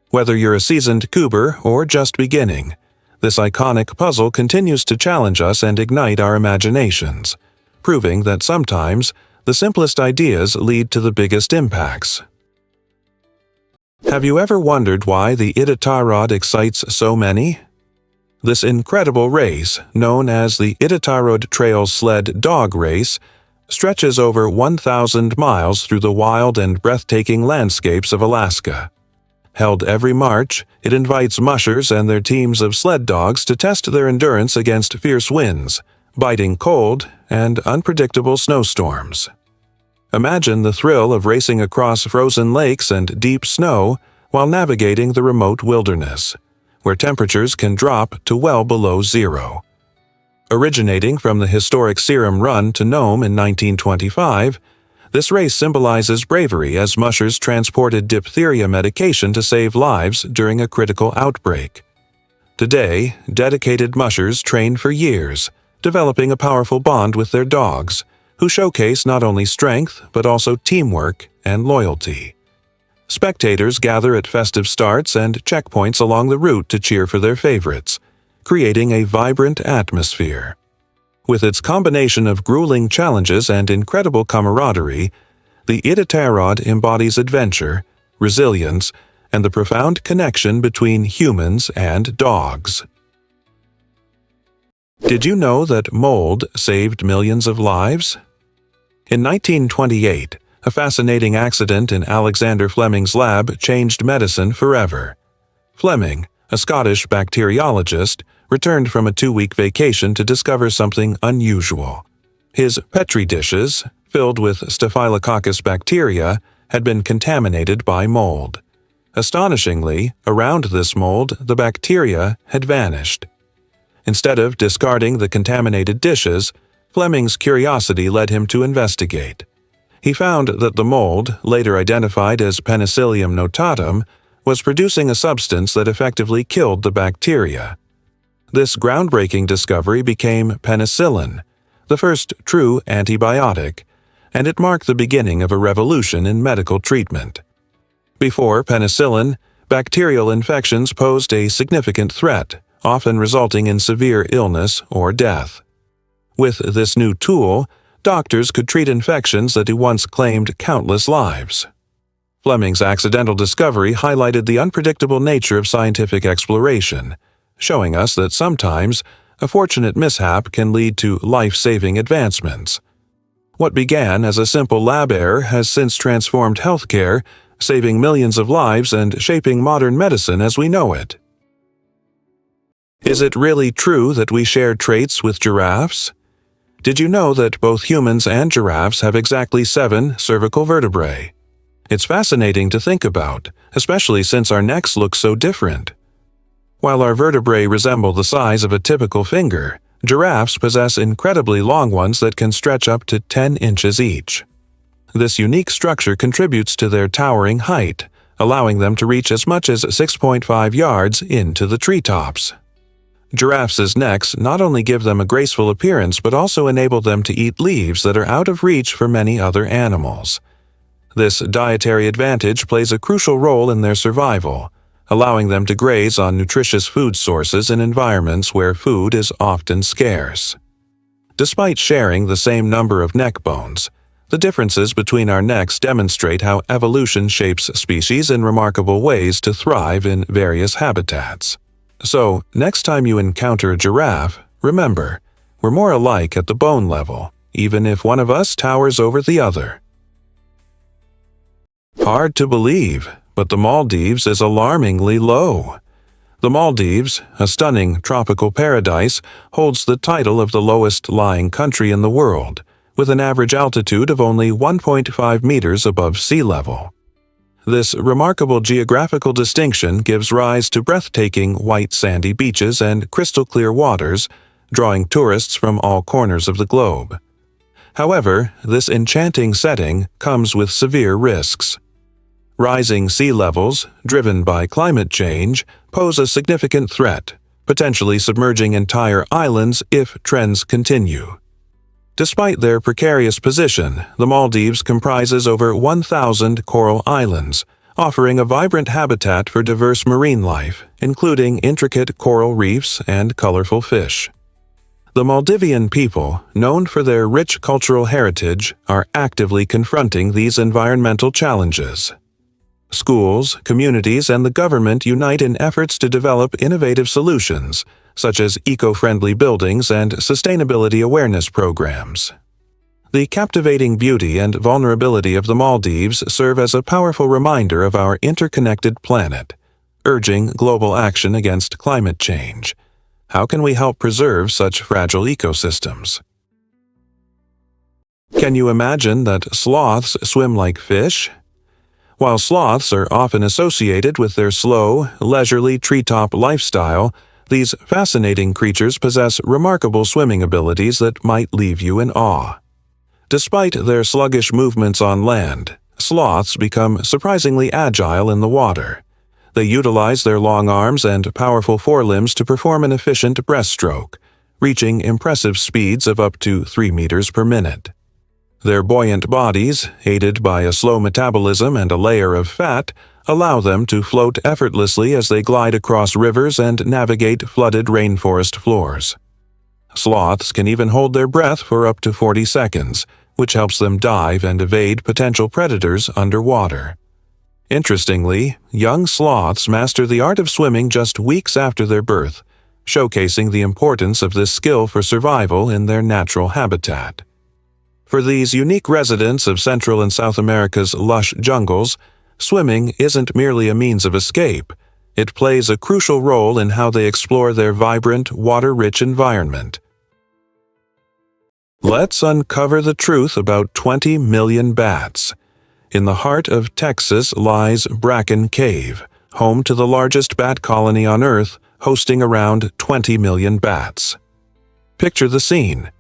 Whether you're a seasoned cuber or just beginning, this iconic puzzle continues to challenge us and ignite our imaginations, proving that sometimes the simplest ideas lead to the biggest impacts. Have you ever wondered why the Iditarod excites so many? This incredible race, known as the Iditarod Trail Sled Dog Race, stretches over 1,000 miles through the wild and breathtaking landscapes of Alaska. Held every March, it invites mushers and their teams of sled dogs to test their endurance against fierce winds, biting cold, and unpredictable snowstorms. Imagine the thrill of racing across frozen lakes and deep snow while navigating the remote wilderness, where temperatures can drop to well below zero. Originating from the historic Serum Run to Nome in 1925, this race symbolizes bravery as mushers transported diphtheria medication to save lives during a critical outbreak. Today, dedicated mushers train for years, developing a powerful bond with their dogs, who showcase not only strength but also teamwork and loyalty. Spectators gather at festive starts and checkpoints along the route to cheer for their favorites, creating a vibrant atmosphere. With its combination of grueling challenges and incredible camaraderie, the Iditarod embodies adventure, resilience, and the profound connection between humans and dogs. Did you know that mold saved millions of lives? In 1928, a fascinating accident in Alexander Fleming's lab changed medicine forever. Fleming, a Scottish bacteriologist, returned from a 2-week vacation to discover something unusual. His Petri dishes, filled with Staphylococcus bacteria, had been contaminated by mold. Astonishingly, around this mold, the bacteria had vanished. Instead of discarding the contaminated dishes, Fleming's curiosity led him to investigate. He found that the mold, later identified as Penicillium notatum, was producing a substance that effectively killed the bacteria. This groundbreaking discovery became penicillin, the first true antibiotic, and it marked the beginning of a revolution in medical treatment. Before penicillin, bacterial infections posed a significant threat, often resulting in severe illness or death. With this new tool, doctors could treat infections that had once claimed countless lives. Fleming's accidental discovery highlighted the unpredictable nature of scientific exploration, showing us that sometimes a fortunate mishap can lead to life-saving advancements. What began as a simple lab error has since transformed healthcare, saving millions of lives and shaping modern medicine as we know it. Is it really true that we share traits with giraffes? Did you know that both humans and giraffes have exactly 7 cervical vertebrae? It's fascinating to think about, especially since our necks look so different. While our vertebrae resemble the size of a typical finger, giraffes possess incredibly long ones that can stretch up to 10 inches each. This unique structure contributes to their towering height, allowing them to reach as much as 6.5 yards into the treetops. Giraffes' necks not only give them a graceful appearance but also enable them to eat leaves that are out of reach for many other animals. This dietary advantage plays a crucial role in their survival, allowing them to graze on nutritious food sources in environments where food is often scarce. Despite sharing the same number of neck bones, the differences between our necks demonstrate how evolution shapes species in remarkable ways to thrive in various habitats. So, next time you encounter a giraffe, remember, we're more alike at the bone level, even if one of us towers over the other. Hard to believe, but the Maldives is alarmingly low. The Maldives, a stunning tropical paradise, holds the title of the lowest-lying country in the world, with an average altitude of only 1.5 meters above sea level. This remarkable geographical distinction gives rise to breathtaking white sandy beaches and crystal-clear waters, drawing tourists from all corners of the globe. However, this enchanting setting comes with severe risks. Rising sea levels, driven by climate change, pose a significant threat, potentially submerging entire islands if trends continue. Despite their precarious position, the Maldives comprises over 1,000 coral islands, offering a vibrant habitat for diverse marine life, including intricate coral reefs and colorful fish. The Maldivian people, known for their rich cultural heritage, are actively confronting these environmental challenges. Schools, communities, and the government unite in efforts to develop innovative solutions, such as eco-friendly buildings and sustainability awareness programs. The captivating beauty and vulnerability of the Maldives serve as a powerful reminder of our interconnected planet, urging global action against climate change. How can we help preserve such fragile ecosystems? Can you imagine that sloths swim like fish? While sloths are often associated with their slow, leisurely treetop lifestyle, these fascinating creatures possess remarkable swimming abilities that might leave you in awe. Despite their sluggish movements on land, sloths become surprisingly agile in the water. They utilize their long arms and powerful forelimbs to perform an efficient breaststroke, reaching impressive speeds of up to 3 meters per minute. Their buoyant bodies, aided by a slow metabolism and a layer of fat, allow them to float effortlessly as they glide across rivers and navigate flooded rainforest floors. Sloths can even hold their breath for up to 40 seconds, which helps them dive and evade potential predators underwater. Interestingly, young sloths master the art of swimming just weeks after their birth, showcasing the importance of this skill for survival in their natural habitat. For these unique residents of Central and South America's lush jungles, swimming isn't merely a means of escape. It plays a crucial role in how they explore their vibrant, water-rich environment. Let's uncover the truth about 20 million bats. In the heart of Texas lies Bracken Cave, home to the largest bat colony on Earth, hosting around 20 million bats. Picture the scene.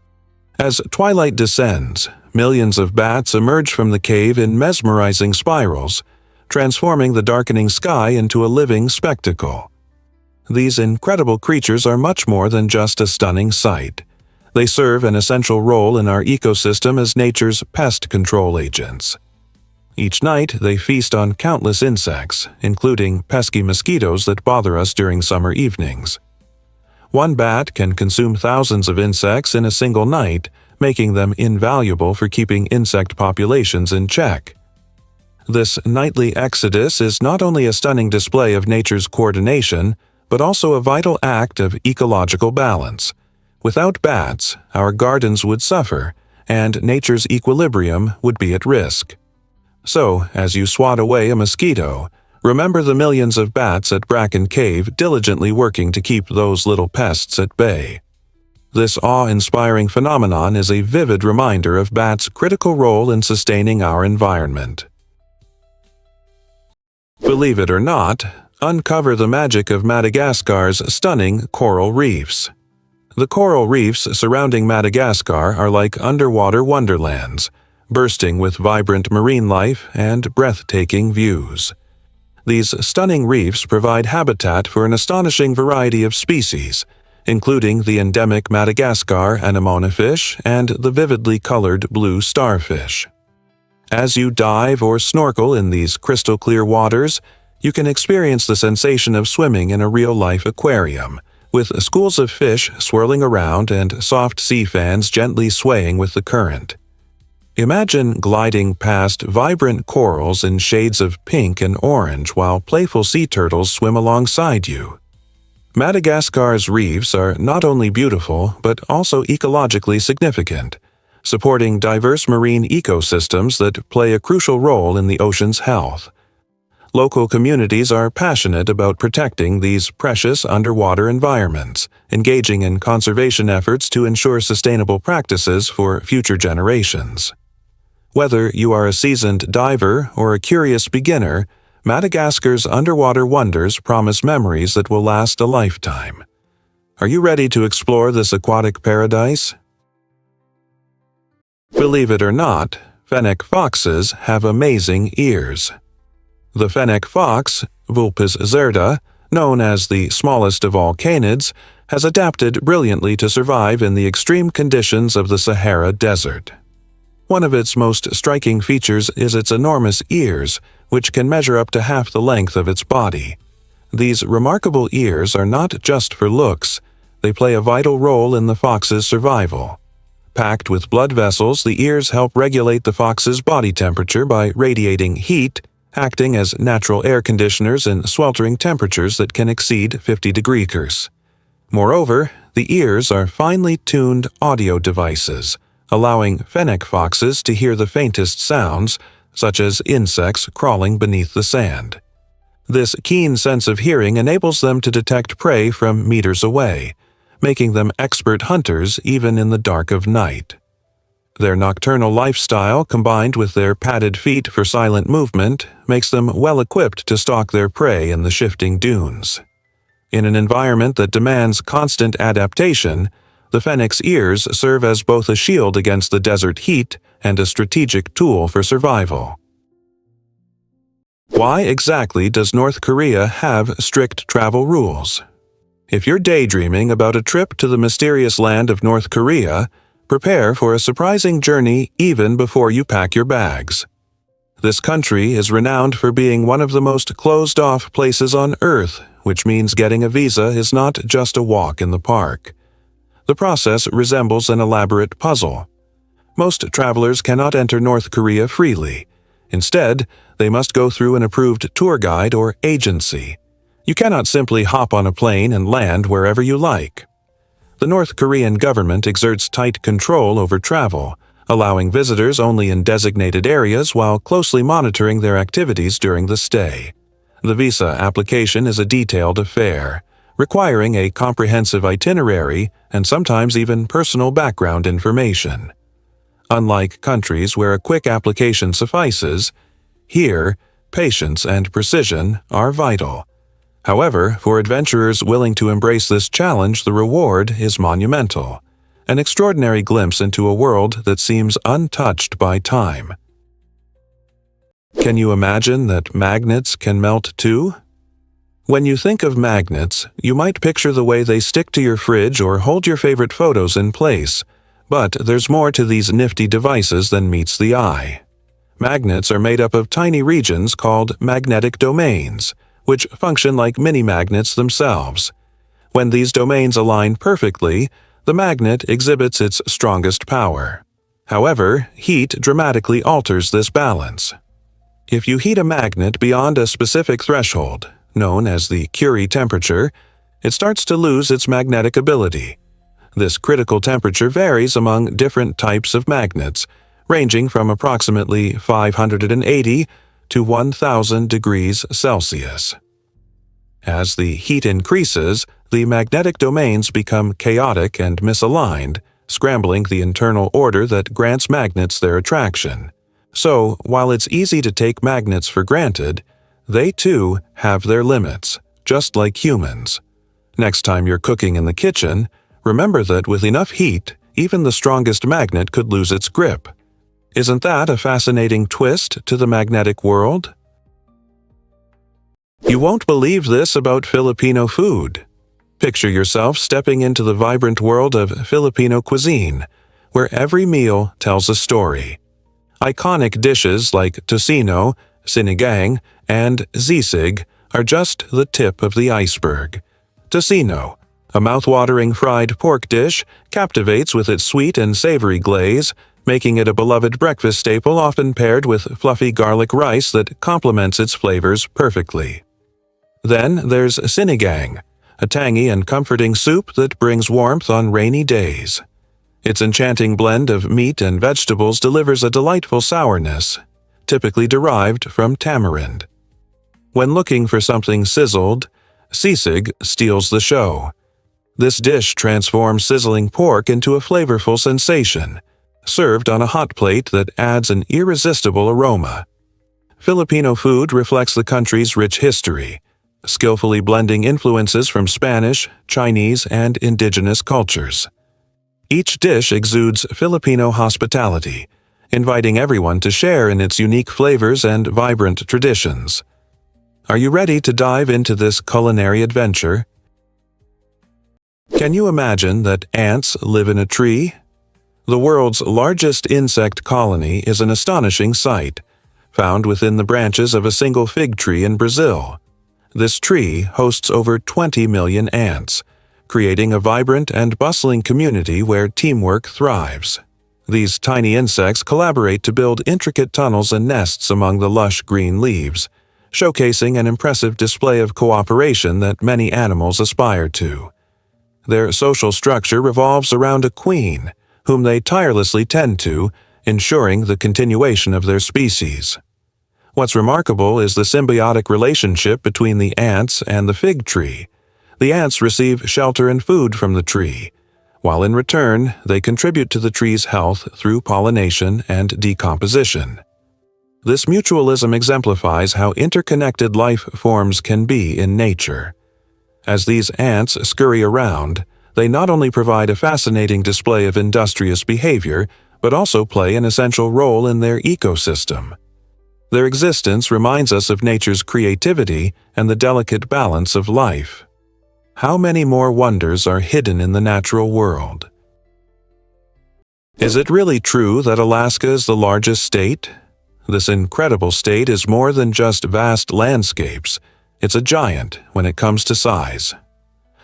As twilight descends, millions of bats emerge from the cave in mesmerizing spirals, transforming the darkening sky into a living spectacle. These incredible creatures are much more than just a stunning sight. They serve an essential role in our ecosystem as nature's pest control agents. Each night, they feast on countless insects, including pesky mosquitoes that bother us during summer evenings. One bat can consume thousands of insects in a single night, making them invaluable for keeping insect populations in check. This nightly exodus is not only a stunning display of nature's coordination, but also a vital act of ecological balance. Without bats, our gardens would suffer, and nature's equilibrium would be at risk. So, as you swat away a mosquito, remember the millions of bats at Bracken Cave diligently working to keep those little pests at bay. This awe-inspiring phenomenon is a vivid reminder of bats' critical role in sustaining our environment. Believe it or not, uncover the magic of Madagascar's stunning coral reefs. The coral reefs surrounding Madagascar are like underwater wonderlands, bursting with vibrant marine life and breathtaking views. These stunning reefs provide habitat for an astonishing variety of species, including the endemic Madagascar anemone fish and the vividly colored blue starfish. As you dive or snorkel in these crystal-clear waters, you can experience the sensation of swimming in a real-life aquarium, with schools of fish swirling around and soft sea fans gently swaying with the current. Imagine gliding past vibrant corals in shades of pink and orange while playful sea turtles swim alongside you. Madagascar's reefs are not only beautiful but also ecologically significant, supporting diverse marine ecosystems that play a crucial role in the ocean's health. Local communities are passionate about protecting these precious underwater environments, engaging in conservation efforts to ensure sustainable practices for future generations. Whether you are a seasoned diver or a curious beginner, Madagascar's underwater wonders promise memories that will last a lifetime. Are you ready to explore this aquatic paradise? Believe it or not, fennec foxes have amazing ears. The fennec fox, Vulpes zerda, known as the smallest of all canids, has adapted brilliantly to survive in the extreme conditions of the Sahara Desert. One of its most striking features is its enormous ears, which can measure up to half the length of its body. These remarkable ears are not just for looks, they play a vital role in the fox's survival. Packed with blood vessels, the ears help regulate the fox's body temperature by radiating heat, acting as natural air conditioners in sweltering temperatures that can exceed 50 degrees. Moreover, the ears are finely tuned audio devices, allowing fennec foxes to hear the faintest sounds, such as insects crawling beneath the sand. This keen sense of hearing enables them to detect prey from meters away, making them expert hunters even in the dark of night. Their nocturnal lifestyle, combined with their padded feet for silent movement, makes them well-equipped to stalk their prey in the shifting dunes. In an environment that demands constant adaptation, the fennec's ears serve as both a shield against the desert heat and a strategic tool for survival. Why exactly does North Korea have strict travel rules? If you're daydreaming about a trip to the mysterious land of North Korea, prepare for a surprising journey even before you pack your bags. This country is renowned for being one of the most closed-off places on Earth, which means getting a visa is not just a walk in the park. The process resembles an elaborate puzzle. Most travelers cannot enter North Korea freely. Instead, they must go through an approved tour guide or agency. You cannot simply hop on a plane and land wherever you like. The North Korean government exerts tight control over travel, allowing visitors only in designated areas while closely monitoring their activities during the stay. The visa application is a detailed affair, requiring a comprehensive itinerary and sometimes even personal background information. Unlike countries where a quick application suffices, here, patience and precision are vital. However, for adventurers willing to embrace this challenge, the reward is monumental. an extraordinary glimpse into a world that seems untouched by time. Can you imagine that magnets can melt too? When you think of magnets, you might picture the way they stick to your fridge or hold your favorite photos in place, but there's more to these nifty devices than meets the eye. Magnets are made up of tiny regions called magnetic domains, which function like mini-magnets themselves. When these domains align perfectly, the magnet exhibits its strongest power. However, heat dramatically alters this balance. If you heat a magnet beyond a specific threshold, known as the Curie temperature, it starts to lose its magnetic ability. This critical temperature varies among different types of magnets, ranging from approximately 580 to 1000 degrees Celsius. As the heat increases, the magnetic domains become chaotic and misaligned, scrambling the internal order that grants magnets their attraction. So, while it's easy to take magnets for granted, they too have their limits, just like humans. Next time you're cooking in the kitchen, remember that with enough heat, even the strongest magnet could lose its grip. Isn't that a fascinating twist to the magnetic world? You won't believe this about Filipino food. Picture yourself stepping into the vibrant world of Filipino cuisine, where every meal tells a story. Iconic dishes like tocino, sinigang, and sisig are just the tip of the iceberg. Tocino, a mouth-watering fried pork dish, captivates with its sweet and savory glaze, making it a beloved breakfast staple often paired with fluffy garlic rice that complements its flavors perfectly. Then there's sinigang, a tangy and comforting soup that brings warmth on rainy days. Its enchanting blend of meat and vegetables delivers a delightful sourness, typically derived from tamarind. When looking for something sizzled, sisig steals the show. This dish transforms sizzling pork into a flavorful sensation, served on a hot plate that adds an irresistible aroma. Filipino food reflects the country's rich history, skillfully blending influences from Spanish, Chinese, and indigenous cultures. Each dish exudes Filipino hospitality, inviting everyone to share in its unique flavors and vibrant traditions. Are you ready to dive into this culinary adventure? Can you imagine that ants live in a tree? The world's largest insect colony is an astonishing sight, found within the branches of a single fig tree in Brazil. This tree hosts over 20 million ants, creating a vibrant and bustling community where teamwork thrives. These tiny insects collaborate to build intricate tunnels and nests among the lush green leaves, showcasing an impressive display of cooperation that many animals aspire to. Their social structure revolves around a queen, whom they tirelessly tend to, ensuring the continuation of their species. What's remarkable is the symbiotic relationship between the ants and the fig tree. The ants receive shelter and food from the tree, while in return they contribute to the tree's health through pollination and decomposition. This mutualism exemplifies how interconnected life forms can be in nature. As these ants scurry around, they not only provide a fascinating display of industrious behavior, but also play an essential role in their ecosystem. Their existence reminds us of nature's creativity and the delicate balance of life. How many more wonders are hidden in the natural world? Is it really true that Alaska is the largest state? This incredible state is more than just vast landscapes. It's a giant when it comes to size.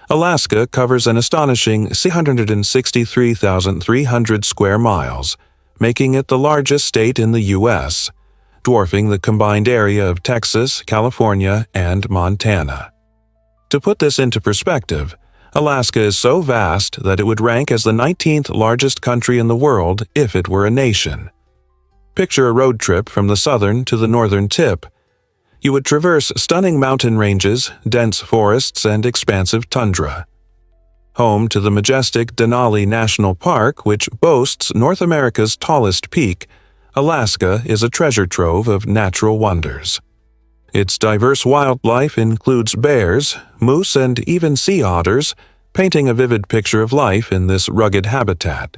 Alaska covers an astonishing 663,300 square miles, making it the largest state in the U.S., dwarfing the combined area of Texas, California, and Montana. To put this into perspective, Alaska is so vast that it would rank as the 19th largest country in the world if it were a nation. Picture a road trip from the southern to the northern tip. You would traverse stunning mountain ranges, dense forests, and expansive tundra. Home to the majestic Denali National Park, which boasts North America's tallest peak, Alaska is a treasure trove of natural wonders. Its diverse wildlife includes bears, moose, and even sea otters, painting a vivid picture of life in this rugged habitat.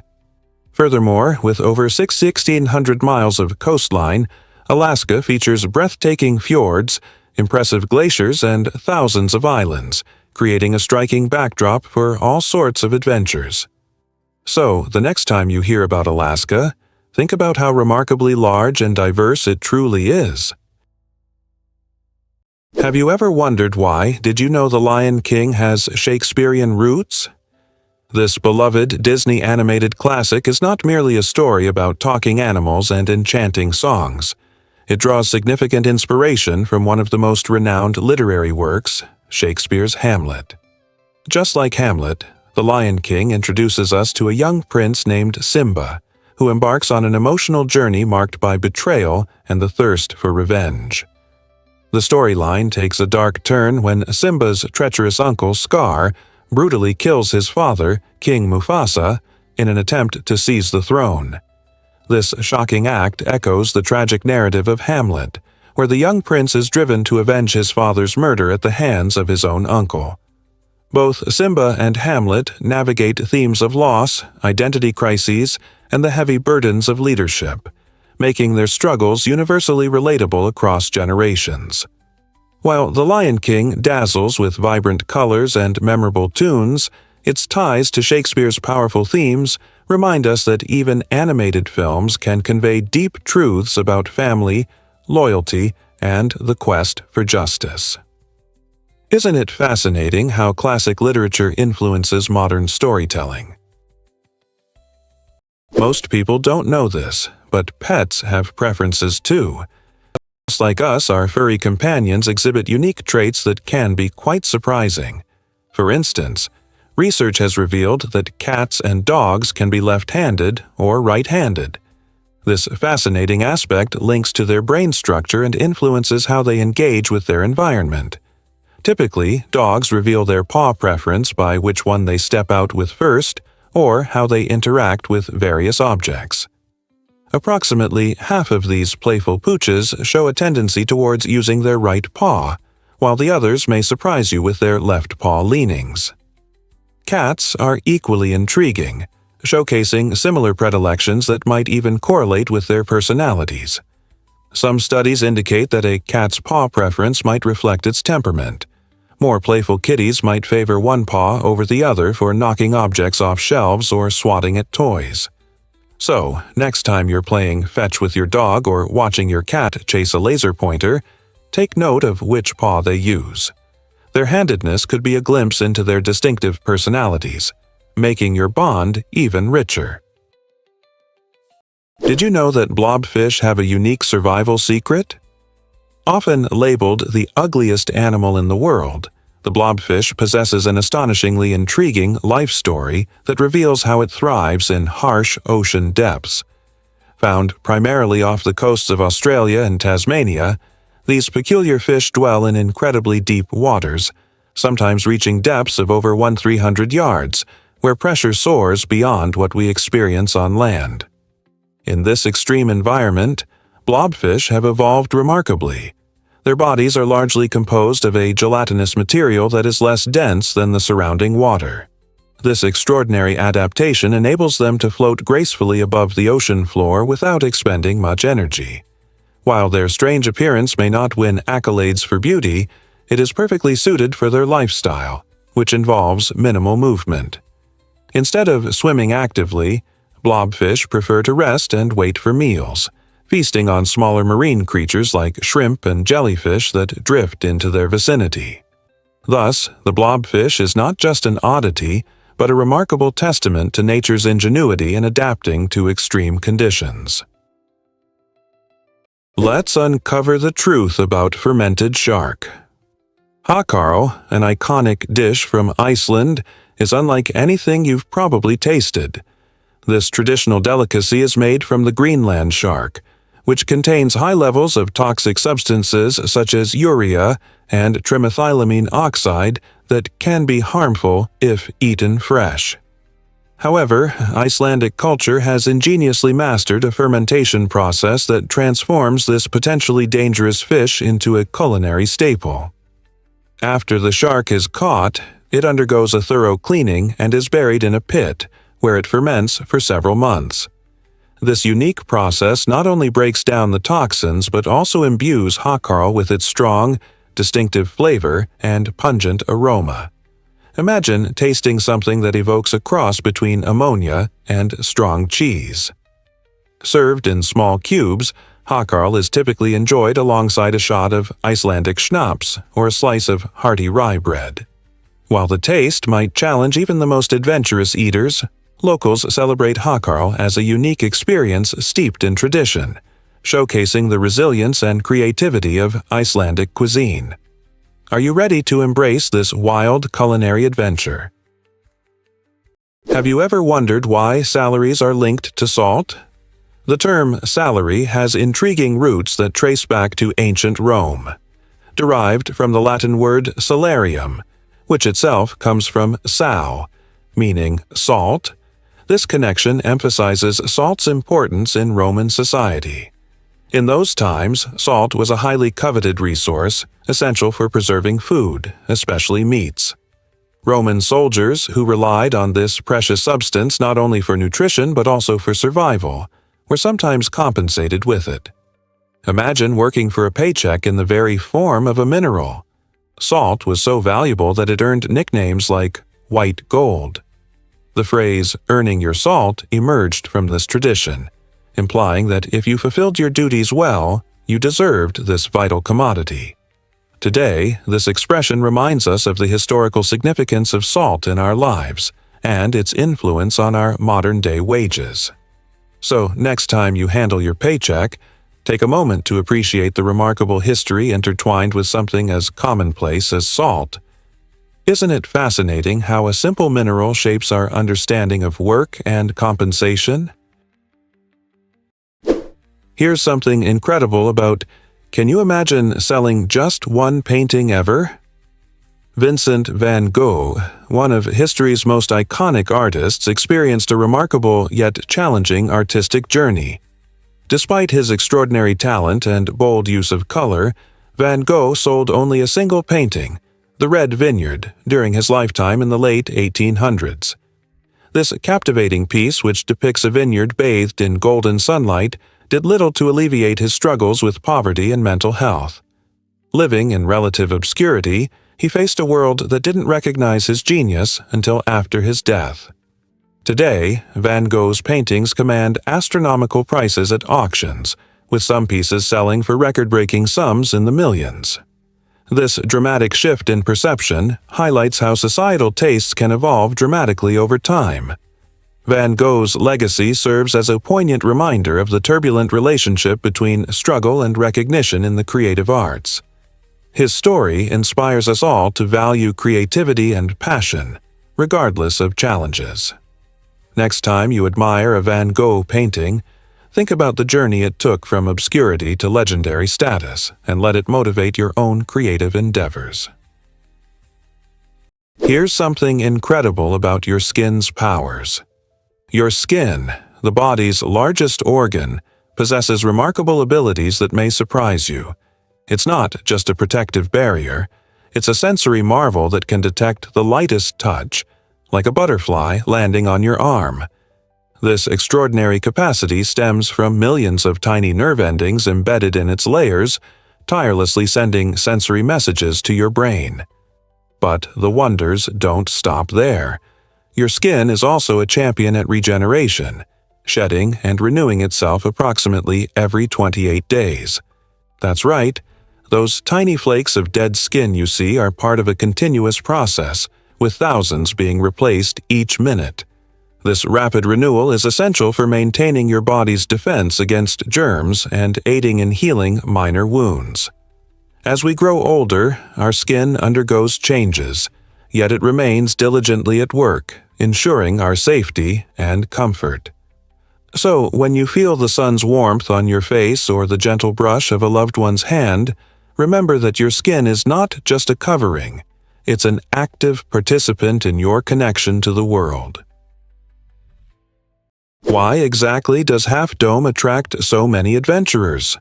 Furthermore, with over 1,600 miles of coastline, Alaska features breathtaking fjords, impressive glaciers, and thousands of islands, creating a striking backdrop for all sorts of adventures. So, the next time you hear about Alaska, think about how remarkably large and diverse it truly is. Have you ever wondered why Did You Know the Lion King has Shakespearean roots? This beloved Disney animated classic is not merely a story about talking animals and enchanting songs. It draws significant inspiration from one of the most renowned literary works, Shakespeare's Hamlet. Just like Hamlet, The Lion King introduces us to a young prince named Simba, who embarks on an emotional journey marked by betrayal and the thirst for revenge. The storyline takes a dark turn when Simba's treacherous uncle Scar brutally kills his father, King Mufasa, in an attempt to seize the throne. This shocking act echoes the tragic narrative of Hamlet, where the young prince is driven to avenge his father's murder at the hands of his own uncle. Both Simba and Hamlet navigate themes of loss, identity crises, and the heavy burdens of leadership, making their struggles universally relatable across generations. While The Lion King dazzles with vibrant colors and memorable tunes, its ties to Shakespeare's powerful themes remind us that even animated films can convey deep truths about family, loyalty, and the quest for justice. Isn't it fascinating how classic literature influences modern storytelling? Most people don't know this, but pets have preferences too. Just like us, our furry companions exhibit unique traits that can be quite surprising. For instance, research has revealed that cats and dogs can be left-handed or right-handed. This fascinating aspect links to their brain structure and influences how they engage with their environment. Typically, dogs reveal their paw preference by which one they step out with first, or how they interact with various objects. Approximately half of these playful pooches show a tendency towards using their right paw, while the others may surprise you with their left paw leanings. Cats are equally intriguing, showcasing similar predilections that might even correlate with their personalities. Some studies indicate that a cat's paw preference might reflect its temperament. More playful kitties might favor one paw over the other for knocking objects off shelves or swatting at toys. So, next time you're playing fetch with your dog or watching your cat chase a laser pointer, take note of which paw they use. Their handedness could be a glimpse into their distinctive personalities, making your bond even richer. Did you know that blobfish have a unique survival secret? Often labeled the ugliest animal in the world, the blobfish possesses an astonishingly intriguing life story that reveals how it thrives in harsh ocean depths. Found primarily off the coasts of Australia and Tasmania, these peculiar fish dwell in incredibly deep waters, sometimes reaching depths of over 1,300 yards, where pressure soars beyond what we experience on land. In this extreme environment, blobfish have evolved remarkably. Their bodies are largely composed of a gelatinous material that is less dense than the surrounding water. This extraordinary adaptation enables them to float gracefully above the ocean floor without expending much energy. While their strange appearance may not win accolades for beauty, it is perfectly suited for their lifestyle, which involves minimal movement. Instead of swimming actively, blobfish prefer to rest and wait for meals, feasting on smaller marine creatures like shrimp and jellyfish that drift into their vicinity. Thus, the blobfish is not just an oddity, but a remarkable testament to nature's ingenuity in adapting to extreme conditions. Let's uncover the truth about fermented shark. Hakkarl, an iconic dish from Iceland, is unlike anything you've probably tasted. This traditional delicacy is made from the Greenland shark, which contains high levels of toxic substances such as urea and trimethylamine oxide that can be harmful if eaten fresh. However, Icelandic culture has ingeniously mastered a fermentation process that transforms this potentially dangerous fish into a culinary staple. After the shark is caught, It undergoes a thorough cleaning and is buried in a pit, where it ferments for several months. This unique process not only breaks down the toxins but also imbues Hakarl with its strong, distinctive flavor and pungent aroma. Imagine tasting something that evokes a cross between ammonia and strong cheese. Served in small cubes, Hakarl is typically enjoyed alongside a shot of Icelandic schnapps or a slice of hearty rye bread. While the taste might challenge even the most adventurous eaters, locals celebrate Hakarl as a unique experience steeped in tradition, showcasing the resilience and creativity of Icelandic cuisine. Are you ready to embrace this wild culinary adventure? Have you ever wondered why salaries are linked to salt? The term salary has intriguing roots that trace back to ancient Rome. Derived from the Latin word salarium, which itself comes from sal, meaning salt, this connection emphasizes salt's importance in Roman society. In those times, salt was a highly coveted resource, essential for preserving food, especially meats. Roman soldiers, who relied on this precious substance not only for nutrition but also for survival, were sometimes compensated with it. Imagine working for a paycheck in the very form of a mineral. Salt was so valuable that it earned nicknames like white gold. The phrase "earning your salt" emerged from this tradition, implying that if you fulfilled your duties well, you deserved this vital commodity. Today, this expression reminds us of the historical significance of salt in our lives and its influence on our modern-day wages. So, next time you handle your paycheck, take a moment to appreciate the remarkable history intertwined with something as commonplace as salt. Isn't it fascinating how a simple mineral shapes our understanding of work and compensation? Here's something incredible about, can you imagine selling just one painting ever? Vincent van Gogh, one of history's most iconic artists, experienced a remarkable yet challenging artistic journey. Despite his extraordinary talent and bold use of color, Van Gogh sold only a single painting, The Red Vineyard, during his lifetime in the late 1800s. This captivating piece, which depicts a vineyard bathed in golden sunlight, did little to alleviate his struggles with poverty and mental health. Living in relative obscurity, he faced a world that didn't recognize his genius until after his death. Today, Van Gogh's paintings command astronomical prices at auctions, with some pieces selling for record-breaking sums in the millions. This dramatic shift in perception highlights how societal tastes can evolve dramatically over time. Van Gogh's legacy serves as a poignant reminder of the turbulent relationship between struggle and recognition in the creative arts. His story inspires us all to value creativity and passion, regardless of challenges. Next time you admire a Van Gogh painting, think about the journey it took from obscurity to legendary status, and let it motivate your own creative endeavors. Here's something incredible about your skin's powers. Your skin, the body's largest organ, possesses remarkable abilities that may surprise you. It's not just a protective barrier, it's a sensory marvel that can detect the lightest touch, like a butterfly landing on your arm. This extraordinary capacity stems from millions of tiny nerve endings embedded in its layers, tirelessly sending sensory messages to your brain. But the wonders don't stop there. Your skin is also a champion at regeneration, shedding and renewing itself approximately every 28 days. That's right, those tiny flakes of dead skin you see are part of a continuous process, with thousands being replaced each minute. This rapid renewal is essential for maintaining your body's defense against germs and aiding in healing minor wounds. As we grow older, our skin undergoes changes, yet it remains diligently at work, ensuring our safety and comfort. So, when you feel the sun's warmth on your face or the gentle brush of a loved one's hand, remember that your skin is not just a covering, it's an active participant in your connection to the world. Why exactly does Half Dome attract so many adventurers?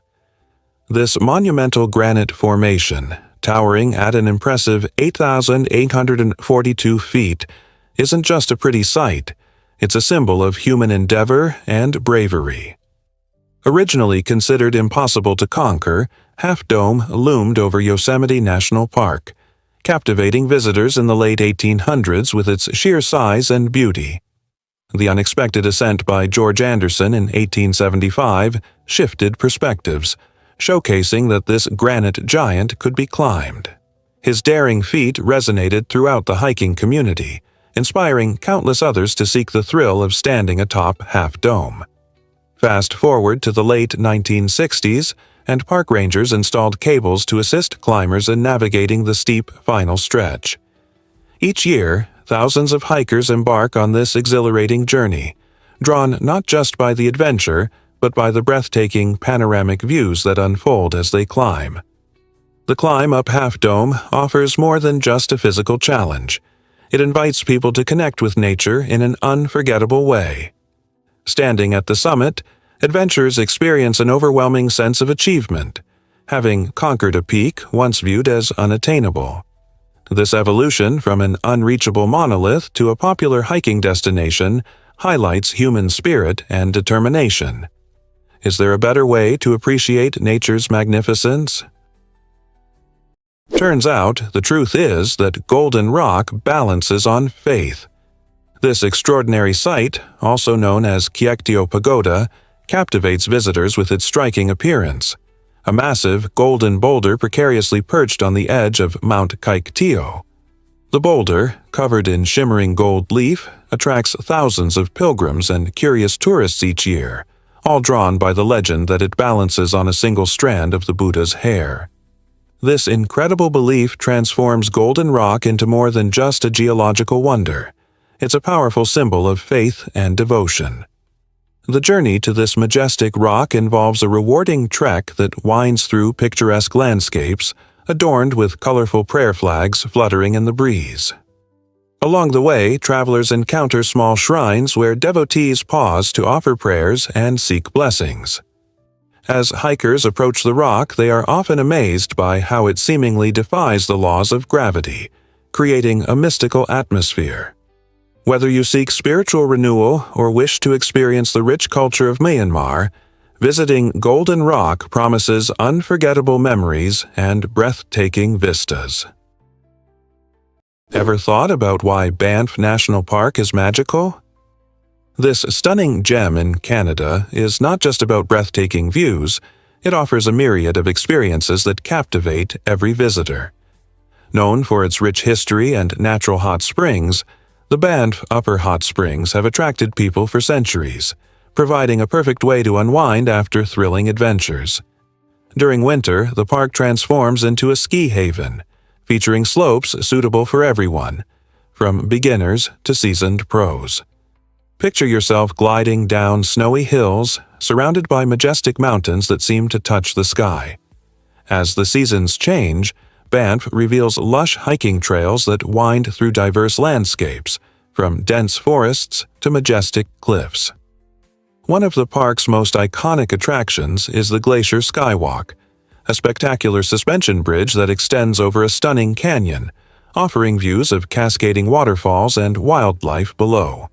This monumental granite formation, towering at an impressive 8,842 feet, isn't just a pretty sight, it's a symbol of human endeavor and bravery. Originally considered impossible to conquer, Half Dome loomed over Yosemite National Park, captivating visitors in the late 1800s with its sheer size and beauty. The unexpected ascent by George Anderson in 1875 shifted perspectives, showcasing that this granite giant could be climbed. His daring feat resonated throughout the hiking community, inspiring countless others to seek the thrill of standing atop Half Dome. Fast forward to the late 1960s, and park rangers installed cables to assist climbers in navigating the steep final stretch. Each year, thousands of hikers embark on this exhilarating journey, drawn not just by the adventure, but by the breathtaking panoramic views that unfold as they climb. The climb up Half Dome offers more than just a physical challenge. It invites people to connect with nature in an unforgettable way. Standing at the summit, adventurers experience an overwhelming sense of achievement, having conquered a peak once viewed as unattainable. This evolution from an unreachable monolith to a popular hiking destination highlights human spirit and determination. Is there a better way to appreciate nature's magnificence? Turns out, the truth is that Golden Rock balances on faith. This extraordinary site, also known as Kyaiktiyo Pagoda, captivates visitors with its striking appearance. A massive golden boulder precariously perched on the edge of Mount Kyaiktiyo. The boulder, covered in shimmering gold leaf, attracts thousands of pilgrims and curious tourists each year, all drawn by the legend that it balances on a single strand of the Buddha's hair. This incredible belief transforms Golden Rock into more than just a geological wonder. It's a powerful symbol of faith and devotion. The journey to this majestic rock involves a rewarding trek that winds through picturesque landscapes, adorned with colorful prayer flags fluttering in the breeze. Along the way, travelers encounter small shrines where devotees pause to offer prayers and seek blessings. As hikers approach the rock, they are often amazed by how it seemingly defies the laws of gravity, creating a mystical atmosphere. Whether you seek spiritual renewal or wish to experience the rich culture of Myanmar, visiting Golden Rock promises unforgettable memories and breathtaking vistas. Ever thought about why Banff National Park is magical? This stunning gem in Canada is not just about breathtaking views, it offers a myriad of experiences that captivate every visitor. Known for its rich history and natural hot springs, the Banff Upper Hot Springs have attracted people for centuries, providing a perfect way to unwind after thrilling adventures. During winter, the park transforms into a ski haven, featuring slopes suitable for everyone, from beginners to seasoned pros. Picture yourself gliding down snowy hills, surrounded by majestic mountains that seem to touch the sky. As the seasons change, Banff reveals lush hiking trails that wind through diverse landscapes, from dense forests to majestic cliffs. One of the park's most iconic attractions is the Glacier Skywalk, a spectacular suspension bridge that extends over a stunning canyon, offering views of cascading waterfalls and wildlife below.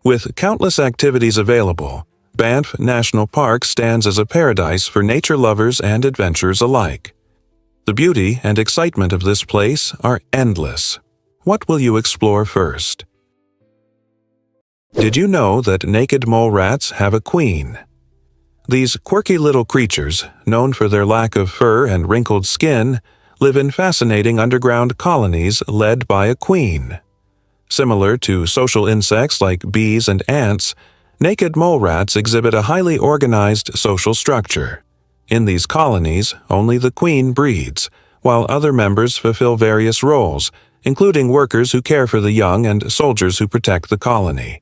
With countless activities available, Banff National Park stands as a paradise for nature lovers and adventurers alike. The beauty and excitement of this place are endless. What will you explore first? Did you know that naked mole rats have a queen? These quirky little creatures, known for their lack of fur and wrinkled skin, live in fascinating underground colonies led by a queen. Similar to social insects like bees and ants, naked mole rats exhibit a highly organized social structure. In these colonies, only the queen breeds, while other members fulfill various roles, including workers who care for the young and soldiers who protect the colony.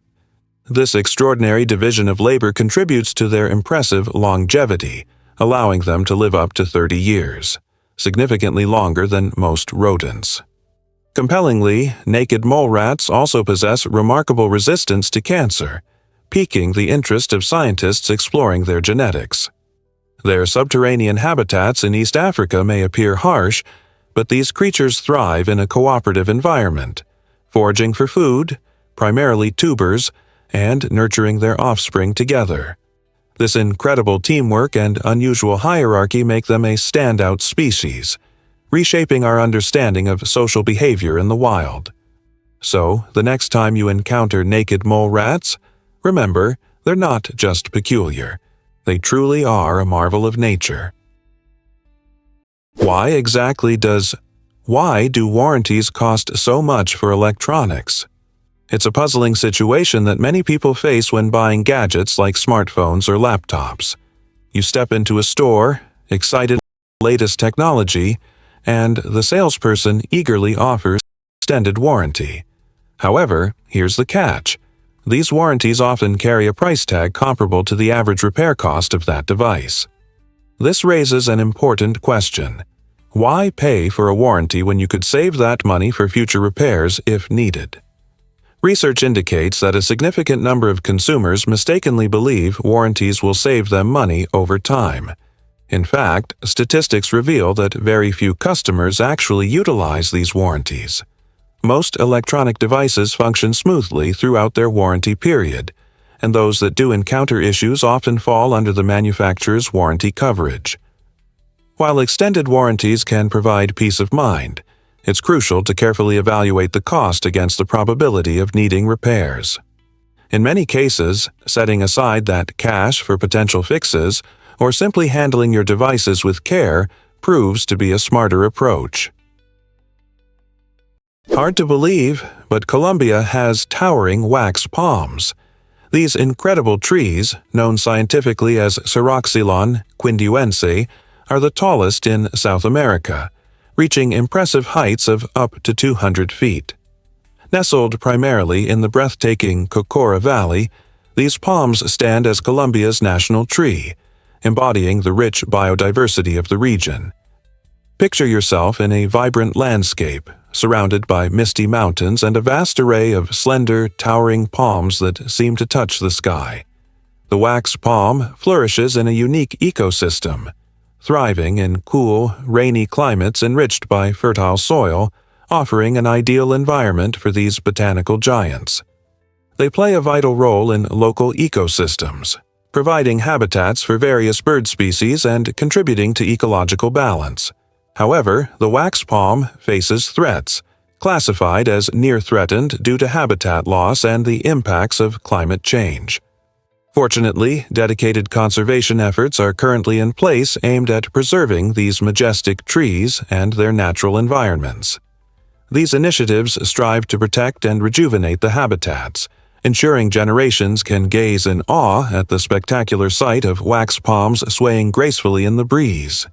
This extraordinary division of labor contributes to their impressive longevity, allowing them to live up to 30 years, significantly longer than most rodents. Compellingly, naked mole rats also possess remarkable resistance to cancer, piquing the interest of scientists exploring their genetics. Their subterranean habitats in East Africa may appear harsh, But these creatures thrive in a cooperative environment, foraging for food, primarily tubers, and nurturing their offspring together. This incredible teamwork and unusual hierarchy make them a standout species, reshaping our understanding of social behavior in the wild. So, the next time you encounter naked mole rats, remember, they're not just peculiar. They truly are a marvel of nature. Why do warranties cost so much for electronics? It's a puzzling situation that many people face when buying gadgets like smartphones or laptops. You step into a store, excited about the latest technology, and the salesperson eagerly offers extended warranty. However, here's the catch. These warranties often carry a price tag comparable to the average repair cost of that device. This raises an important question. Why pay for a warranty when you could save that money for future repairs if needed? Research indicates that a significant number of consumers mistakenly believe warranties will save them money over time. In fact, statistics reveal that very few customers actually utilize these warranties. Most electronic devices function smoothly throughout their warranty period, and those that do encounter issues often fall under the manufacturer's warranty coverage. While extended warranties can provide peace of mind, it's crucial to carefully evaluate the cost against the probability of needing repairs. In many cases, setting aside that cash for potential fixes or simply handling your devices with care proves to be a smarter approach. Hard to believe, but Colombia has towering wax palms. These incredible trees, known scientifically as Ceroxylon quinduense, are the tallest in South America, reaching impressive heights of up to 200 feet. Nestled primarily in the breathtaking Cocora Valley, these palms stand as Colombia's national tree, embodying the rich biodiversity of the region. Picture yourself in a vibrant landscape, surrounded by misty mountains and a vast array of slender, towering palms that seem to touch the sky. The wax palm flourishes in a unique ecosystem, thriving in cool, rainy climates enriched by fertile soil, offering an ideal environment for these botanical giants. They play a vital role in local ecosystems, providing habitats for various bird species and contributing to ecological balance. However, the wax palm faces threats, classified as near-threatened due to habitat loss and the impacts of climate change. Fortunately, dedicated conservation efforts are currently in place aimed at preserving these majestic trees and their natural environments. These initiatives strive to protect and rejuvenate the habitats, ensuring generations can gaze in awe at the spectacular sight of wax palms swaying gracefully in the breeze.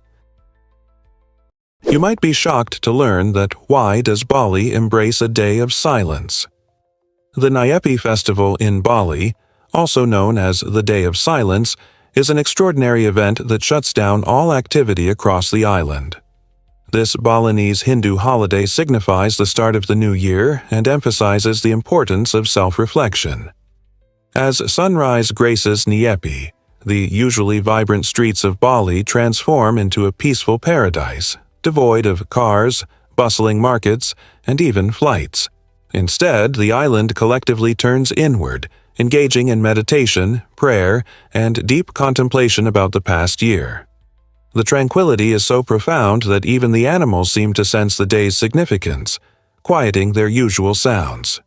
You might be shocked to learn that why does Bali embrace a day of silence? The Nyepi festival in Bali, also known as the Day of Silence, is an extraordinary event that shuts down all activity across the island. This Balinese Hindu holiday signifies the start of the new year and emphasizes the importance of self-reflection. As sunrise graces Nyepi, the usually vibrant streets of Bali transform into a peaceful paradise, devoid of cars, bustling markets, and even flights. Instead, the island collectively turns inward, engaging in meditation, prayer, and deep contemplation about the past year. The tranquility is so profound that even the animals seem to sense the day's significance, quieting their usual sounds.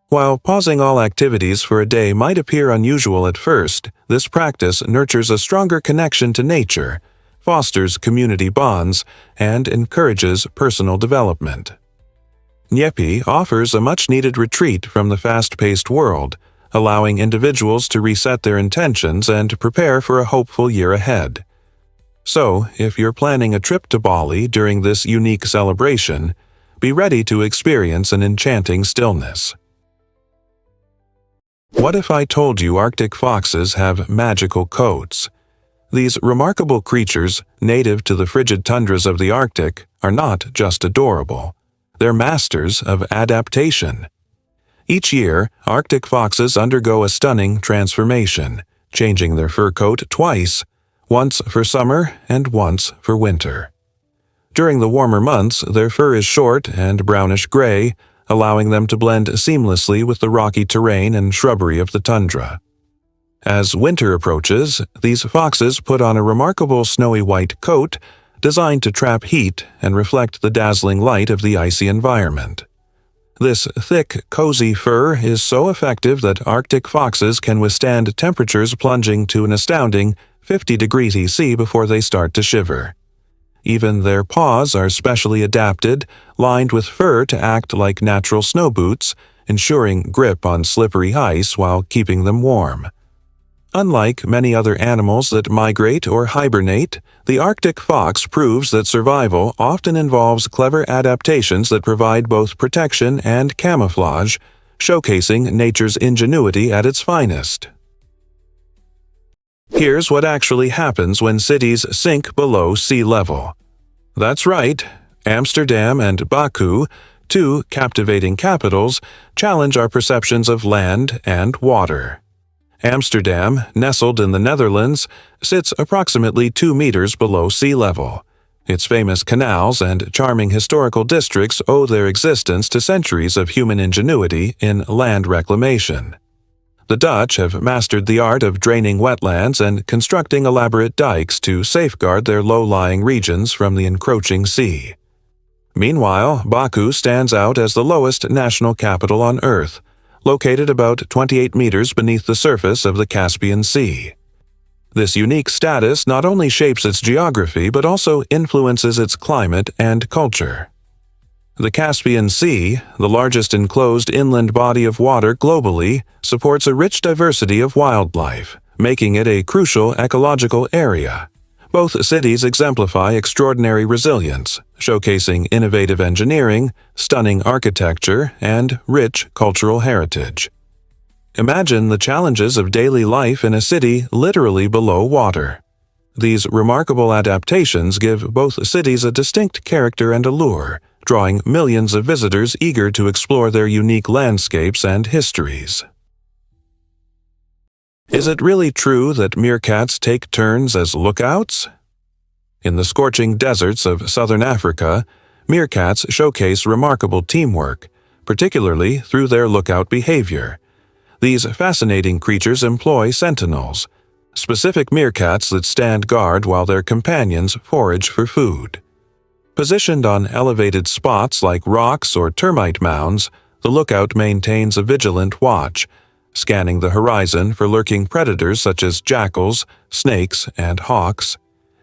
While pausing all activities for a day might appear unusual at first, this practice nurtures a stronger connection to nature, fosters community bonds, and encourages personal development. Nyepi offers a much-needed retreat from the fast-paced world, allowing individuals to reset their intentions and prepare for a hopeful year ahead. So, if you're planning a trip to Bali during this unique celebration, be ready to experience an enchanting stillness. What if I told you Arctic foxes have magical coats? These remarkable creatures, native to the frigid tundras of the Arctic, are not just adorable. They're masters of adaptation. Each year, Arctic foxes undergo a stunning transformation, changing their fur coat twice, once for summer and once for winter. During the warmer months, their fur is short and brownish-gray, allowing them to blend seamlessly with the rocky terrain and shrubbery of the tundra. As winter approaches, these foxes put on a remarkable snowy white coat designed to trap heat and reflect the dazzling light of the icy environment. This thick, cozy fur is so effective that Arctic foxes can withstand temperatures plunging to an astounding 50 degrees EC before they start to shiver. Even their paws are specially adapted, lined with fur to act like natural snow boots, ensuring grip on slippery ice while keeping them warm. Unlike many other animals that migrate or hibernate, the Arctic fox proves that survival often involves clever adaptations that provide both protection and camouflage, showcasing nature's ingenuity at its finest. Here's what actually happens when cities sink below sea level. That's right, Amsterdam and Baku, two captivating capitals, challenge our perceptions of land and water. Amsterdam, nestled in the Netherlands, sits approximately 2 meters below sea level. Its famous canals and charming historical districts owe their existence to centuries of human ingenuity in land reclamation. The Dutch have mastered the art of draining wetlands and constructing elaborate dikes to safeguard their low-lying regions from the encroaching sea. Meanwhile, Baku stands out as the lowest national capital on Earth, located about 28 meters beneath the surface of the Caspian Sea. This unique status not only shapes its geography but also influences its climate and culture. The Caspian Sea, the largest enclosed inland body of water globally, supports a rich diversity of wildlife, making it a crucial ecological area. Both cities exemplify extraordinary resilience, showcasing innovative engineering, stunning architecture, and rich cultural heritage. Imagine the challenges of daily life in a city literally below water. These remarkable adaptations give both cities a distinct character and allure, drawing millions of visitors eager to explore their unique landscapes and histories. Is it really true that meerkats take turns as lookouts? In the scorching deserts of southern Africa, meerkats showcase remarkable teamwork, particularly through their lookout behavior. These fascinating creatures employ sentinels, specific meerkats that stand guard while their companions forage for food. Positioned on elevated spots like rocks or termite mounds, the lookout maintains a vigilant watch, scanning the horizon for lurking predators such as jackals, snakes, and hawks.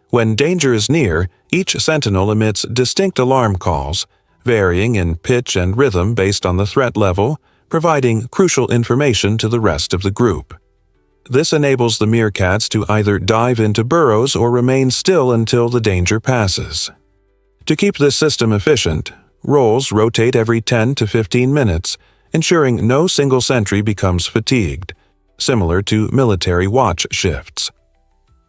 When danger is near, each sentinel emits distinct alarm calls, varying in pitch and rhythm based on the threat level, providing crucial information to the rest of the group. This enables the meerkats to either dive into burrows or remain still until the danger passes. To keep this system efficient, roles rotate every 10 to 15 minutes, ensuring no single sentry becomes fatigued, similar to military watch shifts.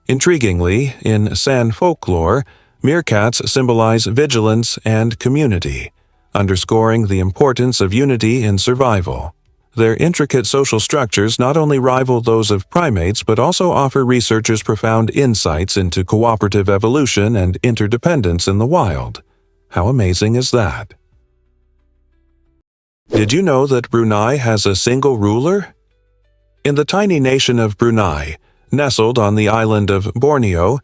Intriguingly, in San folklore, meerkats symbolize vigilance and community, underscoring the importance of unity in survival. Their intricate social structures not only rival those of primates but also offer researchers profound insights into cooperative evolution and interdependence in the wild. How amazing is that? Did you know that Brunei has a single ruler? In the tiny nation of Brunei, nestled on the island of Borneo,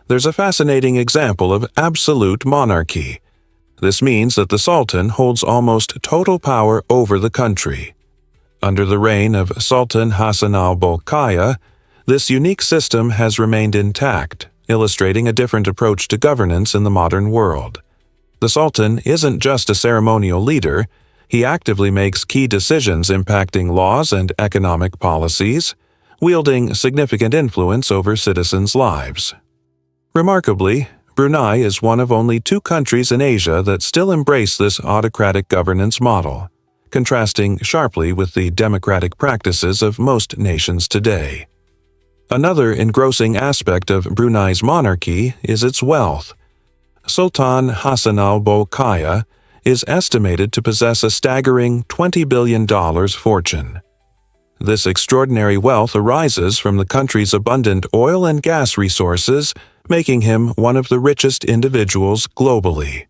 there's a fascinating example of absolute monarchy. This means that the Sultan holds almost total power over the country. Under the reign of Sultan Hassan al-Bolkiah, this unique system has remained intact, illustrating a different approach to governance in the modern world. The Sultan isn't just a ceremonial leader. He actively makes key decisions impacting laws and economic policies, wielding significant influence over citizens' lives. Remarkably, Brunei is one of only 2 countries in Asia that still embrace this autocratic governance model, contrasting sharply with the democratic practices of most nations today. Another engrossing aspect of Brunei's monarchy is its wealth. Sultan Hassan al-Bolkiah is estimated to possess a staggering $20 billion fortune. This extraordinary wealth arises from the country's abundant oil and gas resources, making him one of the richest individuals globally.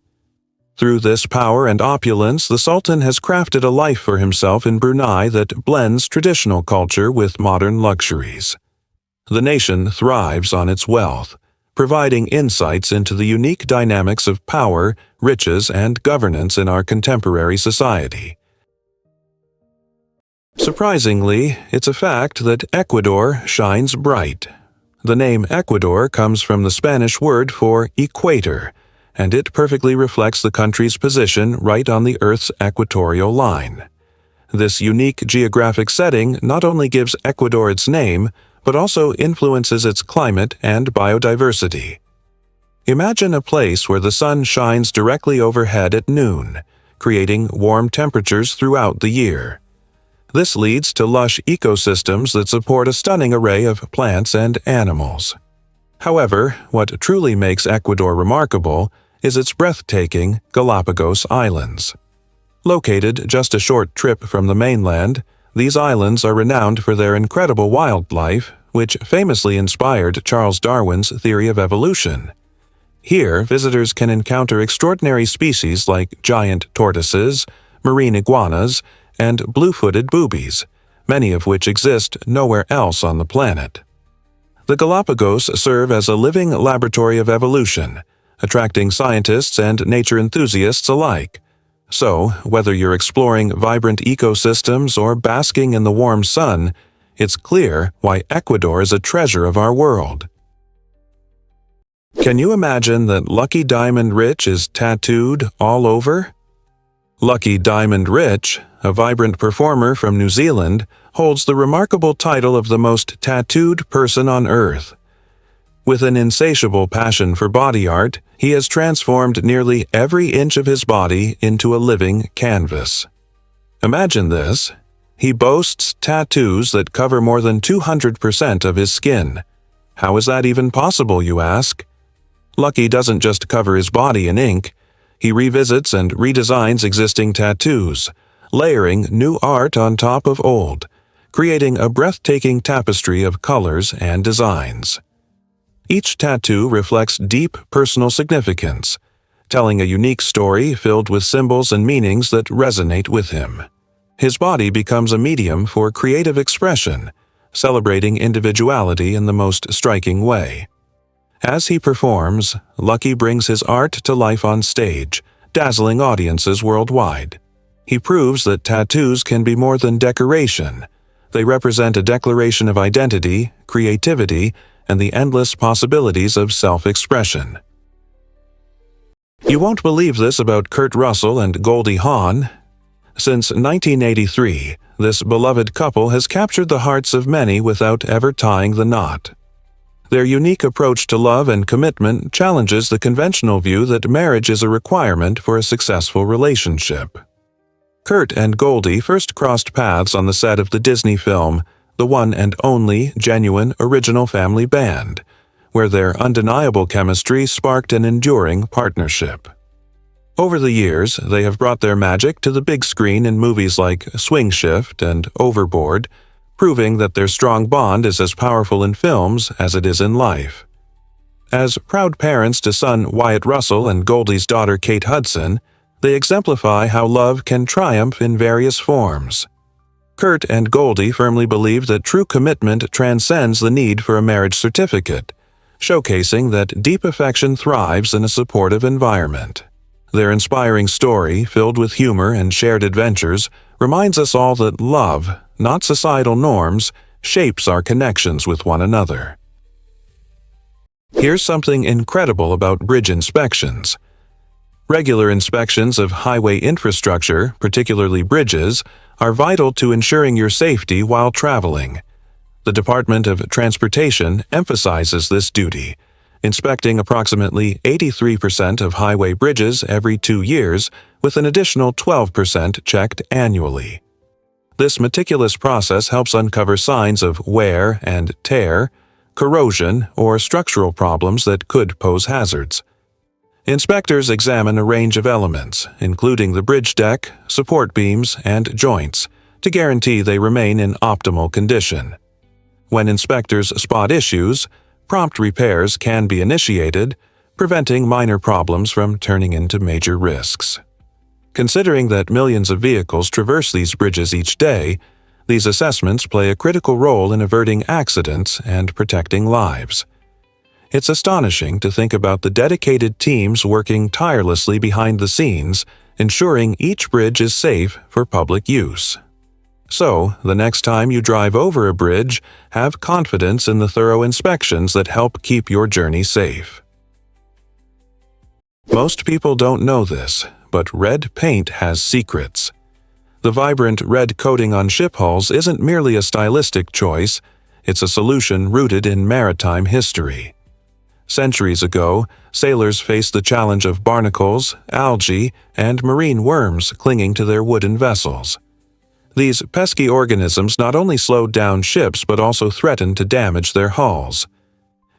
Through this power and opulence, the Sultan has crafted a life for himself in Brunei that blends traditional culture with modern luxuries. The nation thrives on its wealth, providing insights into the unique dynamics of power, riches, and governance in our contemporary society. Surprisingly, it's a fact that Ecuador shines bright. The name Ecuador comes from the Spanish word for equator, and it perfectly reflects the country's position right on the Earth's equatorial line. This unique geographic setting not only gives Ecuador its name, but also influences its climate and biodiversity. Imagine a place where the sun shines directly overhead at noon, creating warm temperatures throughout the year. This leads to lush ecosystems that support a stunning array of plants and animals. However, what truly makes Ecuador remarkable is its breathtaking Galapagos Islands. Located just a short trip from the mainland, these islands are renowned for their incredible wildlife, which famously inspired Charles Darwin's theory of evolution. Here, visitors can encounter extraordinary species like giant tortoises, marine iguanas, and blue-footed boobies, many of which exist nowhere else on the planet. The Galapagos serve as a living laboratory of evolution, attracting scientists and nature enthusiasts alike. So, whether you're exploring vibrant ecosystems or basking in the warm sun, it's clear why Ecuador is a treasure of our world. Can you imagine that Lucky Diamond Rich is tattooed all over? Lucky Diamond Rich, a vibrant performer from New Zealand, holds the remarkable title of the most tattooed person on Earth. With an insatiable passion for body art, he has transformed nearly every inch of his body into a living canvas. Imagine this. He boasts tattoos that cover more than 200% of his skin. How is that even possible, you ask? Lucky doesn't just cover his body in ink. He revisits and redesigns existing tattoos, layering new art on top of old, creating a breathtaking tapestry of colors and designs. Each tattoo reflects deep personal significance, telling a unique story filled with symbols and meanings that resonate with him. His body becomes a medium for creative expression, celebrating individuality in the most striking way. As he performs, Lucky brings his art to life on stage, dazzling audiences worldwide. He proves that tattoos can be more than decoration. They represent a declaration of identity, creativity, and the endless possibilities of self-expression. You won't believe this about Kurt Russell and Goldie Hawn. Since 1983, this beloved couple has captured the hearts of many without ever tying the knot. Their unique approach to love and commitment challenges the conventional view that marriage is a requirement for a successful relationship. Kurt and Goldie first crossed paths on the set of the Disney film The One and Only Genuine Original Family Band, where their undeniable chemistry sparked an enduring partnership. Over the years, they have brought their magic to the big screen in movies like Swing Shift and Overboard, proving that their strong bond is as powerful in films as it is in life. As proud parents to son Wyatt Russell and Goldie's daughter Kate Hudson, they exemplify how love can triumph in various forms. Kurt and Goldie firmly believe that true commitment transcends the need for a marriage certificate, showcasing that deep affection thrives in a supportive environment. Their inspiring story, filled with humor and shared adventures, reminds us all that love, not societal norms, shapes our connections with one another. Here's something incredible about bridge inspections. Regular inspections of highway infrastructure, particularly bridges, are vital to ensuring your safety while traveling. The Department of Transportation emphasizes this duty, inspecting approximately 83% of highway bridges every 2 years, with an additional 12% checked annually. This meticulous process helps uncover signs of wear and tear, corrosion, or structural problems that could pose hazards. Inspectors examine a range of elements, including the bridge deck, support beams, and joints, to guarantee they remain in optimal condition. When inspectors spot issues, prompt repairs can be initiated, preventing minor problems from turning into major risks. Considering that millions of vehicles traverse these bridges each day, these assessments play a critical role in averting accidents and protecting lives. It's astonishing to think about the dedicated teams working tirelessly behind the scenes, ensuring each bridge is safe for public use. So, the next time you drive over a bridge, have confidence in the thorough inspections that help keep your journey safe. Most people don't know this, but red paint has secrets. The vibrant red coating on ship hulls isn't merely a stylistic choice, it's a solution rooted in maritime history. Centuries ago, sailors faced the challenge of barnacles, algae, and marine worms clinging to their wooden vessels. These pesky organisms not only slowed down ships but also threatened to damage their hulls.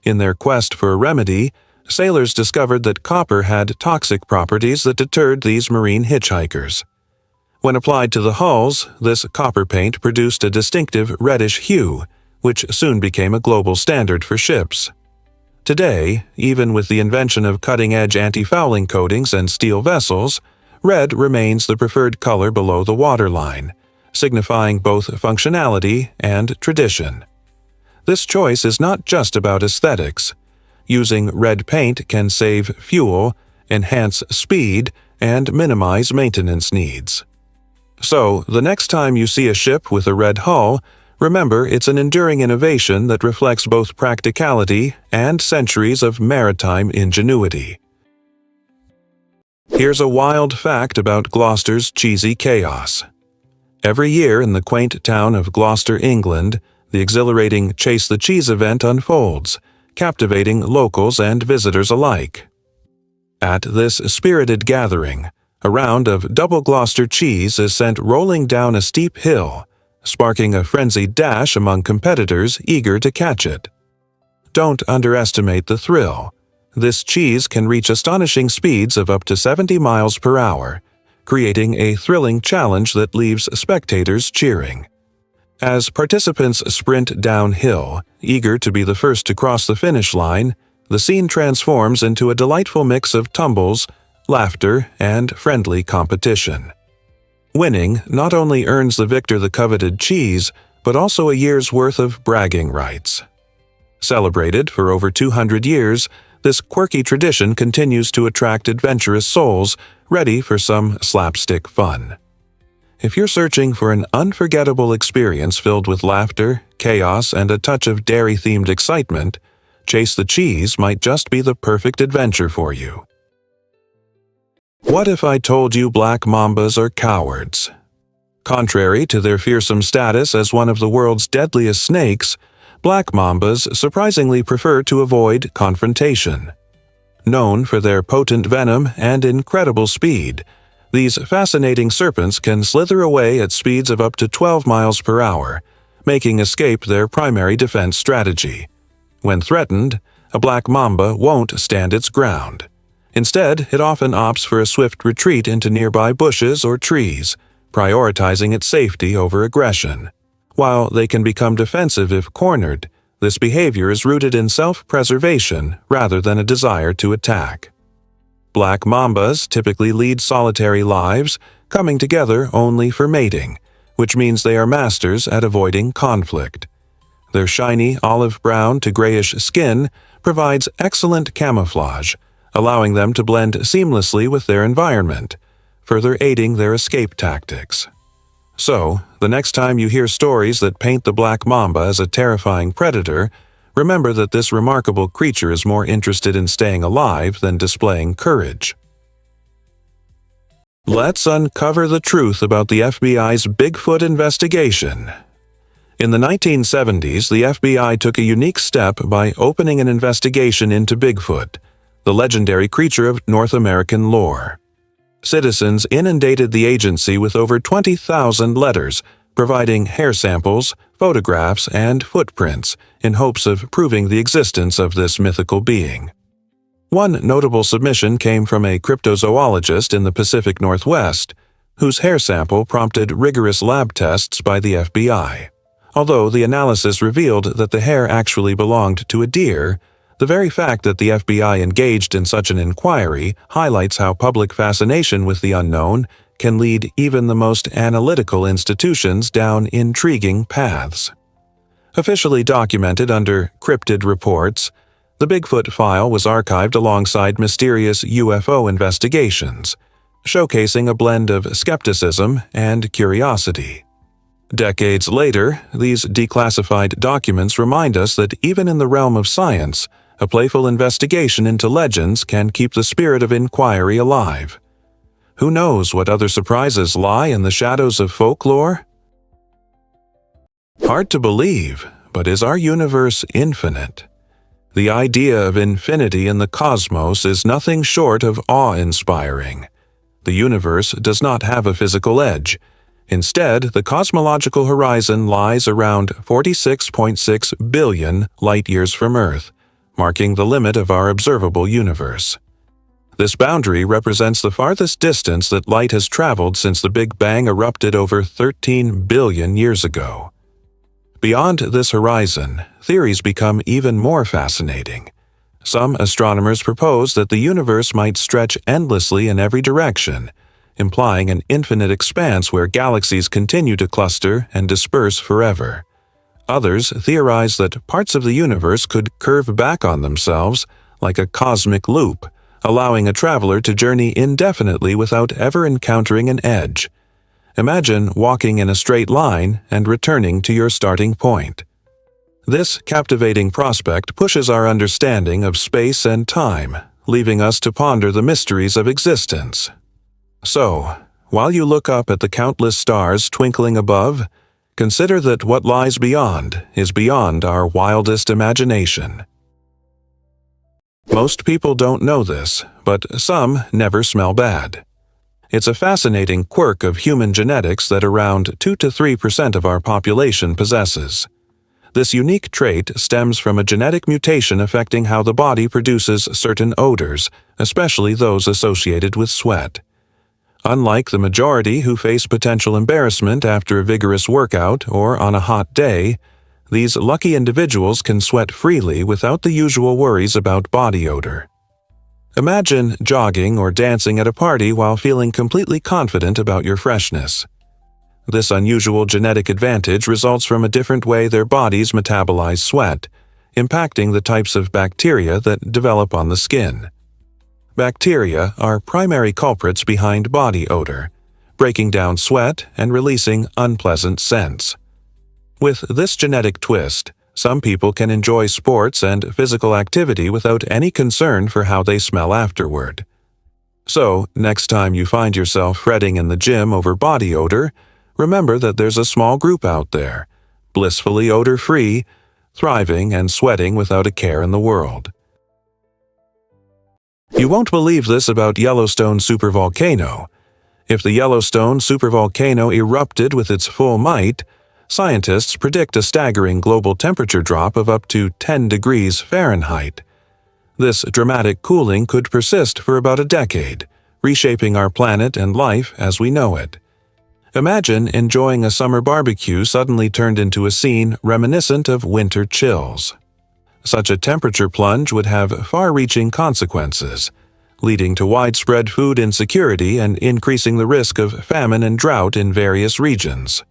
In their quest for a remedy, sailors discovered that copper had toxic properties that deterred these marine hitchhikers. When applied to the hulls, this copper paint produced a distinctive reddish hue, which soon became a global standard for ships. Today, even with the invention of cutting-edge anti-fouling coatings and steel vessels, red remains the preferred color below the waterline, signifying both functionality and tradition. This choice is not just about aesthetics. Using red paint can save fuel, enhance speed, and minimize maintenance needs. So, the next time you see a ship with a red hull, remember it's an enduring innovation that reflects both practicality and centuries of maritime ingenuity. Here's a wild fact about Gloucester's cheesy chaos. Every year in the quaint town of Gloucester, England, the exhilarating Chase the Cheese event unfolds, captivating locals and visitors alike. At this spirited gathering, a round of double Gloucester cheese is sent rolling down a steep hill, sparking a frenzied dash among competitors eager to catch it. Don't underestimate the thrill. This cheese can reach astonishing speeds of up to 70 miles per hour, creating a thrilling challenge that leaves spectators cheering. As participants sprint downhill, eager to be the first to cross the finish line, the scene transforms into a delightful mix of tumbles, laughter, and friendly competition. Winning not only earns the victor the coveted cheese, but also a year's worth of bragging rights. Celebrated for over 200 years, this quirky tradition continues to attract adventurous souls ready for some slapstick fun. If you're searching for an unforgettable experience filled with laughter, chaos, and a touch of dairy-themed excitement, Chase the Cheese might just be the perfect adventure for you. What if I told you black mambas are cowards? Contrary to their fearsome status as one of the world's deadliest snakes, black mambas surprisingly prefer to avoid confrontation. Known for their potent venom and incredible speed, these fascinating serpents can slither away at speeds of up to 12 miles per hour, making escape their primary defense strategy. When threatened, a black mamba won't stand its ground. Instead, it often opts for a swift retreat into nearby bushes or trees, prioritizing its safety over aggression. While they can become defensive if cornered, this behavior is rooted in self-preservation rather than a desire to attack. Black mambas typically lead solitary lives, coming together only for mating, which means they are masters at avoiding conflict. Their shiny olive-brown to grayish skin provides excellent camouflage, allowing them to blend seamlessly with their environment, further aiding their escape tactics. So, the next time you hear stories that paint the black mamba as a terrifying predator, remember that this remarkable creature is more interested in staying alive than displaying courage. Let's uncover the truth about the FBI's Bigfoot investigation. In the 1970s, the FBI took a unique step by opening an investigation into Bigfoot, the legendary creature of North American lore. Citizens inundated the agency with over 20,000 letters, providing hair samples, photographs, and footprints in hopes of proving the existence of this mythical being. One notable submission came from a cryptozoologist in the Pacific Northwest, whose hair sample prompted rigorous lab tests by the FBI. Although the analysis revealed that the hair actually belonged to a deer, the very fact that the FBI engaged in such an inquiry highlights how public fascination with the unknown can lead even the most analytical institutions down intriguing paths. Officially documented under cryptid reports, the Bigfoot file was archived alongside mysterious UFO investigations, showcasing a blend of skepticism and curiosity. Decades later, these declassified documents remind us that even in the realm of science, a playful investigation into legends can keep the spirit of inquiry alive. Who knows what other surprises lie in the shadows of folklore? Hard to believe, but is our universe infinite? The idea of infinity in the cosmos is nothing short of awe-inspiring. The universe does not have a physical edge. Instead, the cosmological horizon lies around 46.6 billion light-years from Earth, marking the limit of our observable universe. This boundary represents the farthest distance that light has traveled since the Big Bang erupted over 13 billion years ago. Beyond this horizon, theories become even more fascinating. Some astronomers propose that the universe might stretch endlessly in every direction, implying an infinite expanse where galaxies continue to cluster and disperse forever. Others theorize that parts of the universe could curve back on themselves like a cosmic loop, allowing a traveler to journey indefinitely without ever encountering an edge. Imagine walking in a straight line and returning to your starting point. This captivating prospect pushes our understanding of space and time, leaving us to ponder the mysteries of existence. So, while you look up at the countless stars twinkling above, consider that what lies beyond is beyond our wildest imagination. Most people don't know this, but some never smell bad. It's a fascinating quirk of human genetics that around 2 to 3% of our population possesses. This unique trait stems from a genetic mutation affecting how the body produces certain odors, especially those associated with sweat. Unlike the majority who face potential embarrassment after a vigorous workout or on a hot day, these lucky individuals can sweat freely without the usual worries about body odor. Imagine jogging or dancing at a party while feeling completely confident about your freshness. This unusual genetic advantage results from a different way their bodies metabolize sweat, impacting the types of bacteria that develop on the skin. Bacteria are primary culprits behind body odor, breaking down sweat and releasing unpleasant scents. With this genetic twist, some people can enjoy sports and physical activity without any concern for how they smell afterward. So, next time you find yourself fretting in the gym over body odor, remember that there's a small group out there, blissfully odor-free, thriving and sweating without a care in the world. You won't believe this about Yellowstone supervolcano. If the Yellowstone supervolcano erupted with its full might, scientists predict a staggering global temperature drop of up to 10 degrees Fahrenheit. This dramatic cooling could persist for about a decade, reshaping our planet and life as we know it. Imagine enjoying a summer barbecue suddenly turned into a scene reminiscent of winter chills. Such a temperature plunge would have far-reaching consequences, leading to widespread food insecurity and increasing the risk of famine and drought in various regions.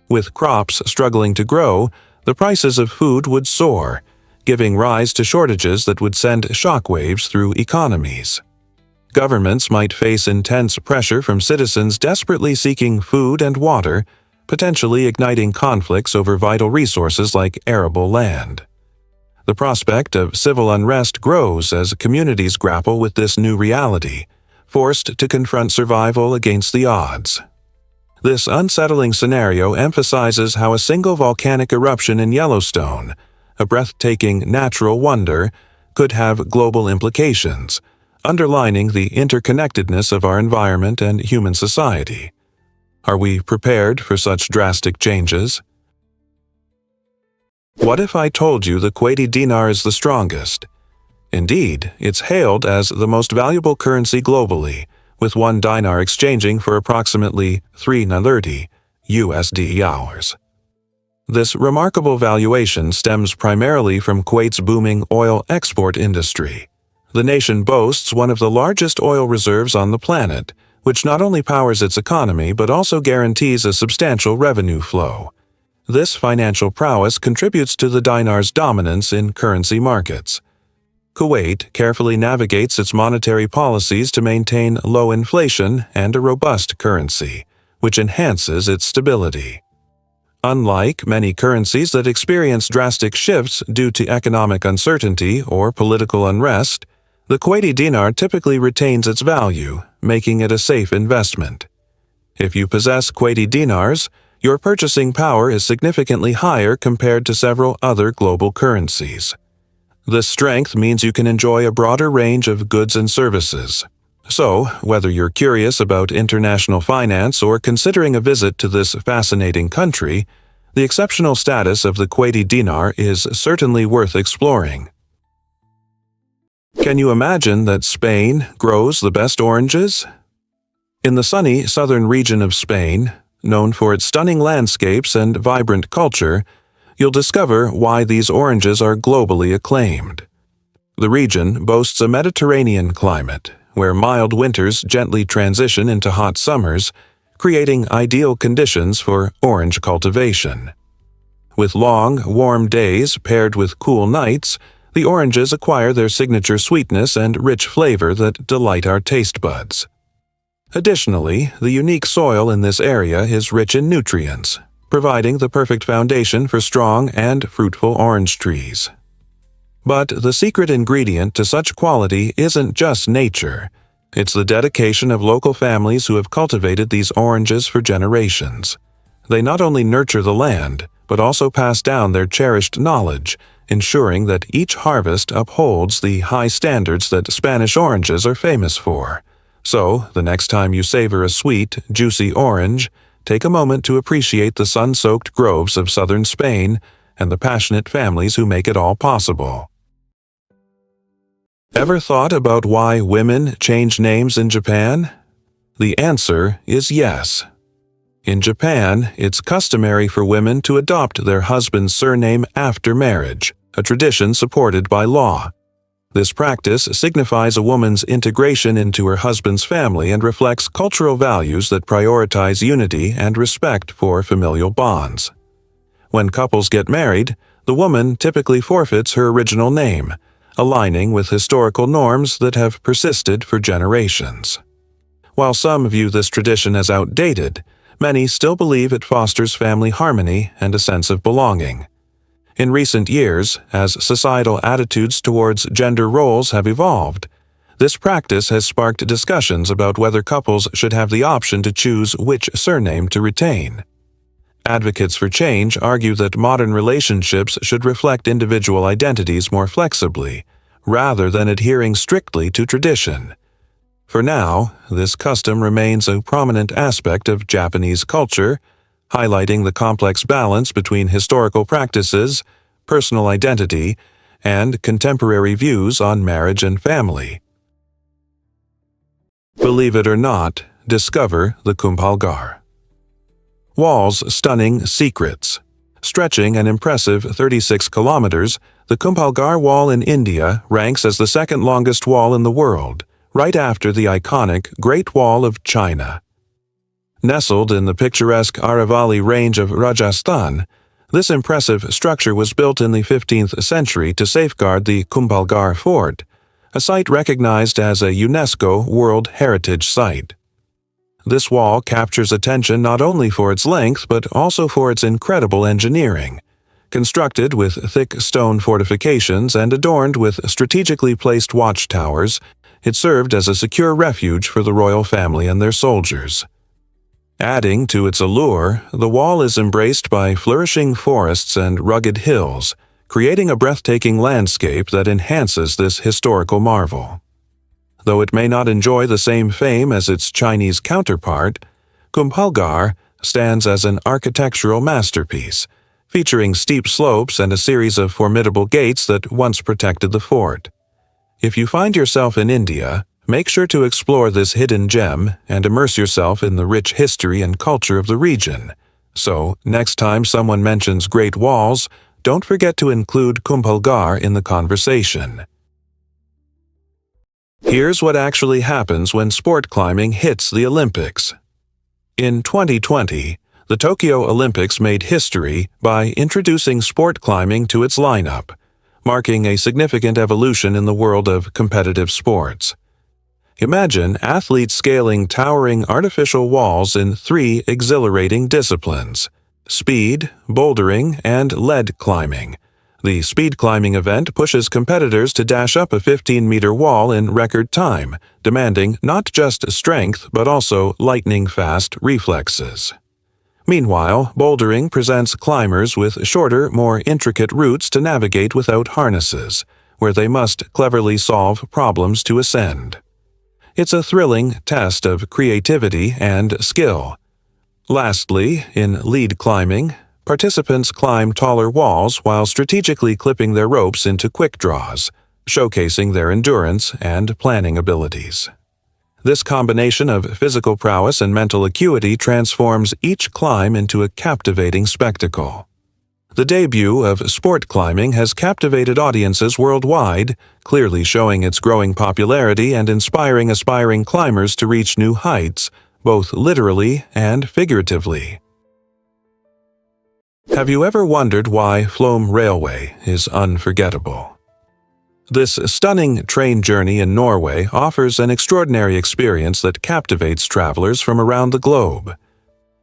With crops struggling to grow, the prices of food would soar, giving rise to shortages that would send shockwaves through economies. Governments might face intense pressure from citizens desperately seeking food and water, potentially igniting conflicts over vital resources like arable land. The prospect of civil unrest grows as communities grapple with this new reality, forced to confront survival against the odds. This unsettling scenario emphasizes how a single volcanic eruption in Yellowstone, a breathtaking natural wonder, could have global implications, underlining the interconnectedness of our environment and human society. Are we prepared for such drastic changes? What if I told you the Kuwaiti dinar is the strongest? Indeed, it's hailed as the most valuable currency globally, with one dinar exchanging for approximately 330 USD hours. This remarkable valuation stems primarily from Kuwait's booming oil export industry. The nation boasts one of the largest oil reserves on the planet, which not only powers its economy but also guarantees a substantial revenue flow. This financial prowess contributes to the dinar's dominance in currency markets. Kuwait carefully navigates its monetary policies to maintain low inflation and a robust currency, which enhances its stability. Unlike many currencies that experience drastic shifts due to economic uncertainty or political unrest, the Kuwaiti dinar typically retains its value, making it a safe investment. If you possess Kuwaiti dinars, your purchasing power is significantly higher compared to several other global currencies. This strength means you can enjoy a broader range of goods and services. So, whether you're curious about international finance or considering a visit to this fascinating country, the exceptional status of the Kuwaiti dinar is certainly worth exploring. Can you imagine that Spain grows the best oranges? In the sunny southern region of Spain, known for its stunning landscapes and vibrant culture, you'll discover why these oranges are globally acclaimed. The region boasts a Mediterranean climate, where mild winters gently transition into hot summers, creating ideal conditions for orange cultivation. With long, warm days paired with cool nights, the oranges acquire their signature sweetness and rich flavor that delight our taste buds. Additionally, the unique soil in this area is rich in nutrients, providing the perfect foundation for strong and fruitful orange trees. But the secret ingredient to such quality isn't just nature. It's the dedication of local families who have cultivated these oranges for generations. They not only nurture the land, but also pass down their cherished knowledge, ensuring that each harvest upholds the high standards that Spanish oranges are famous for. So, the next time you savor a sweet, juicy orange, take a moment to appreciate the sun-soaked groves of southern Spain and the passionate families who make it all possible. Ever thought about why women change names in Japan? The answer is yes. In Japan, it's customary for women to adopt their husband's surname after marriage, a tradition supported by law. This practice signifies a woman's integration into her husband's family and reflects cultural values that prioritize unity and respect for familial bonds. When couples get married, the woman typically forfeits her original name, aligning with historical norms that have persisted for generations. While some view this tradition as outdated, many still believe it fosters family harmony and a sense of belonging. In recent years, as societal attitudes towards gender roles have evolved, this practice has sparked discussions about whether couples should have the option to choose which surname to retain. Advocates for change argue that modern relationships should reflect individual identities more flexibly, rather than adhering strictly to tradition. For now, this custom remains a prominent aspect of Japanese culture, highlighting the complex balance between historical practices, personal identity, and contemporary views on marriage and family. Believe it or not, discover the Kumbhalgarh. Wall's stunning secrets. Stretching an impressive 36 kilometers, the Kumbhalgarh Wall in India ranks as the second longest wall in the world, right after the iconic Great Wall of China. Nestled in the picturesque Aravalli range of Rajasthan, this impressive structure was built in the 15th century to safeguard the Kumbhalgarh Fort, a site recognized as a UNESCO World Heritage Site. This wall captures attention not only for its length but also for its incredible engineering. Constructed with thick stone fortifications and adorned with strategically placed watchtowers, it served as a secure refuge for the royal family and their soldiers. Adding to its allure, the wall is embraced by flourishing forests and rugged hills, creating a breathtaking landscape that enhances this historical marvel. Though it may not enjoy the same fame as its Chinese counterpart, Kumbhalgarh stands as an architectural masterpiece, featuring steep slopes and a series of formidable gates that once protected the fort. If you find yourself in India, make sure to explore this hidden gem and immerse yourself in the rich history and culture of the region. So, next time someone mentions Great Walls, don't forget to include Kumbhalgarh in the conversation. Here's what actually happens when sport climbing hits the Olympics. In 2020, the Tokyo Olympics made history by introducing sport climbing to its lineup, marking a significant evolution in the world of competitive sports. Imagine athletes scaling towering artificial walls in 3 exhilarating disciplines: speed, bouldering, and lead climbing. The speed climbing event pushes competitors to dash up a 15-meter wall in record time, demanding not just strength but also lightning-fast reflexes. Meanwhile, bouldering presents climbers with shorter, more intricate routes to navigate without harnesses, where they must cleverly solve problems to ascend. It's a thrilling test of creativity and skill. Lastly, in lead climbing, participants climb taller walls while strategically clipping their ropes into quick draws, showcasing their endurance and planning abilities. This combination of physical prowess and mental acuity transforms each climb into a captivating spectacle. The debut of sport climbing has captivated audiences worldwide, clearly showing its growing popularity and inspiring aspiring climbers to reach new heights, both literally and figuratively. Have you ever wondered why Flåm Railway is unforgettable? This stunning train journey in Norway offers an extraordinary experience that captivates travelers from around the globe.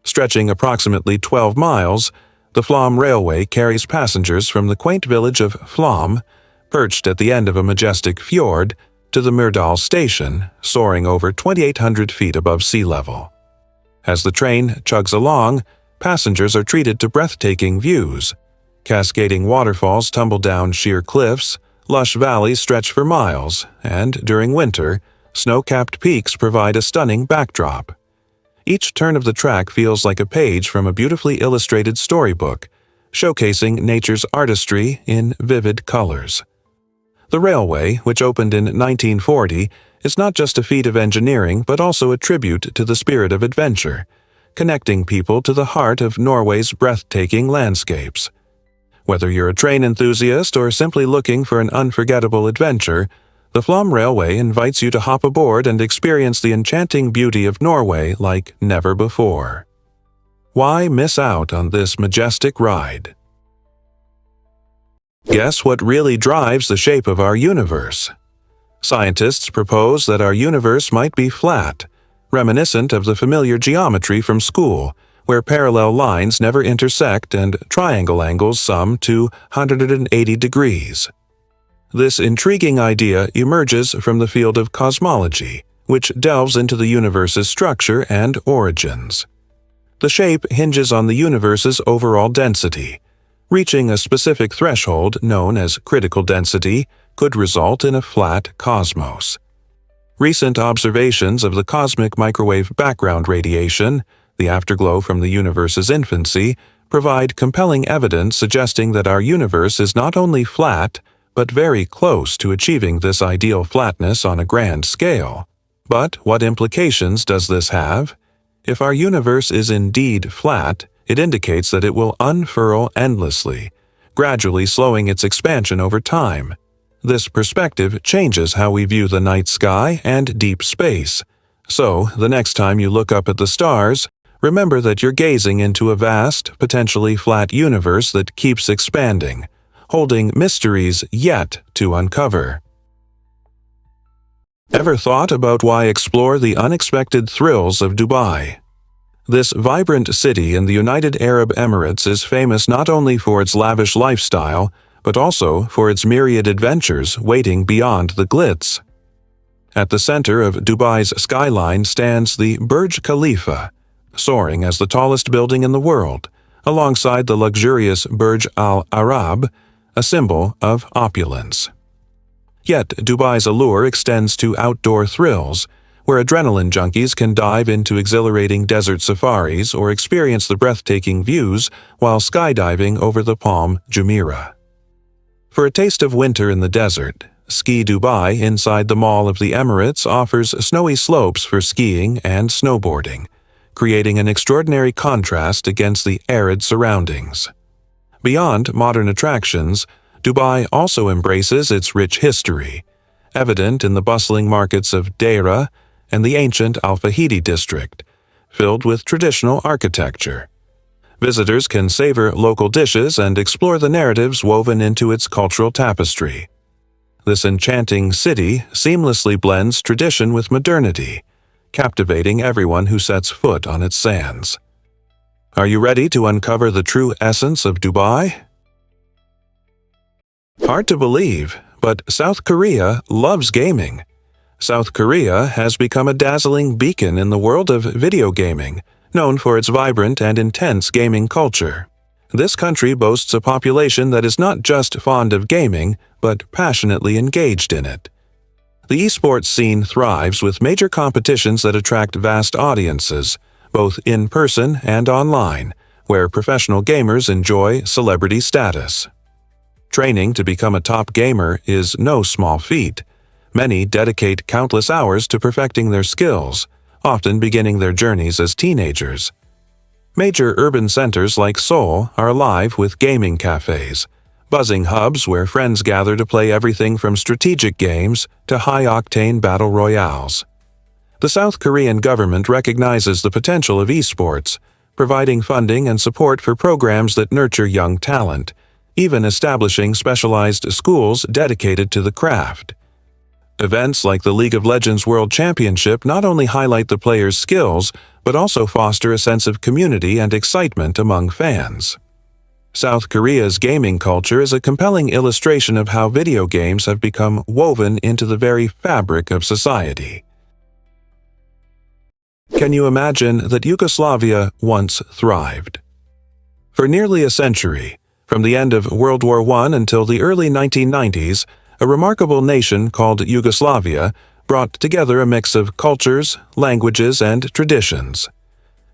Stretching approximately 12 miles, the Flåm Railway carries passengers from the quaint village of Flåm, perched at the end of a majestic fjord, to the Myrdal station, soaring over 2,800 feet above sea level. As the train chugs along, passengers are treated to breathtaking views. Cascading waterfalls tumble down sheer cliffs, lush valleys stretch for miles, and during winter, snow-capped peaks provide a stunning backdrop. Each turn of the track feels like a page from a beautifully illustrated storybook, showcasing nature's artistry in vivid colors. The railway, which opened in 1940, is not just a feat of engineering but also a tribute to the spirit of adventure, connecting people to the heart of Norway's breathtaking landscapes. Whether you're a train enthusiast or simply looking for an unforgettable adventure, the Flåm Railway invites you to hop aboard and experience the enchanting beauty of Norway like never before. Why miss out on this majestic ride? Guess what really drives the shape of our universe? Scientists propose that our universe might be flat, reminiscent of the familiar geometry from school, where parallel lines never intersect and triangle angles sum to 180 degrees. This intriguing idea emerges from the field of cosmology, which delves into the universe's structure and origins. The shape hinges on the universe's overall density. Reaching a specific threshold known as critical density could result in a flat cosmos. Recent observations of the cosmic microwave background radiation, the afterglow from the universe's infancy, provide compelling evidence suggesting that our universe is not only flat, but very close to achieving this ideal flatness on a grand scale. But what implications does this have? If our universe is indeed flat, it indicates that it will unfurl endlessly, gradually slowing its expansion over time. This perspective changes how we view the night sky and deep space. So, the next time you look up at the stars, remember that you're gazing into a vast, potentially flat universe that keeps expanding, holding mysteries yet to uncover. Ever thought about why explore the unexpected thrills of Dubai? This vibrant city in the United Arab Emirates is famous not only for its lavish lifestyle, but also for its myriad adventures waiting beyond the glitz. At the center of Dubai's skyline stands the Burj Khalifa, soaring as the tallest building in the world, alongside the luxurious Burj Al Arab, a symbol of opulence. Yet Dubai's allure extends to outdoor thrills, where adrenaline junkies can dive into exhilarating desert safaris or experience the breathtaking views while skydiving over the Palm Jumeirah. For a taste of winter in the desert, Ski Dubai inside the Mall of the Emirates offers snowy slopes for skiing and snowboarding, creating an extraordinary contrast against the arid surroundings. Beyond modern attractions, Dubai also embraces its rich history, evident in the bustling markets of Deira and the ancient Al Fahidi district, filled with traditional architecture. Visitors can savor local dishes and explore the narratives woven into its cultural tapestry. This enchanting city seamlessly blends tradition with modernity, captivating everyone who sets foot on its sands. Are you ready to uncover the true essence of Dubai? Hard to believe, but South Korea loves gaming. South Korea has become a dazzling beacon in the world of video gaming, known for its vibrant and intense gaming culture. This country boasts a population that is not just fond of gaming, but passionately engaged in it. The esports scene thrives with major competitions that attract vast audiences, both in person and online, where professional gamers enjoy celebrity status. Training to become a top gamer is no small feat. Many dedicate countless hours to perfecting their skills, often beginning their journeys as teenagers. Major urban centers like Seoul are alive with gaming cafes, buzzing hubs where friends gather to play everything from strategic games to high-octane battle royales. The South Korean government recognizes the potential of esports, providing funding and support for programs that nurture young talent, even establishing specialized schools dedicated to the craft. Events like the League of Legends World Championship not only highlight the players' skills, but also foster a sense of community and excitement among fans. South Korea's gaming culture is a compelling illustration of how video games have become woven into the very fabric of society. Can you imagine that Yugoslavia once thrived? For nearly a century, from the end of World War I until the early 1990s, a remarkable nation called Yugoslavia brought together a mix of cultures, languages, and traditions.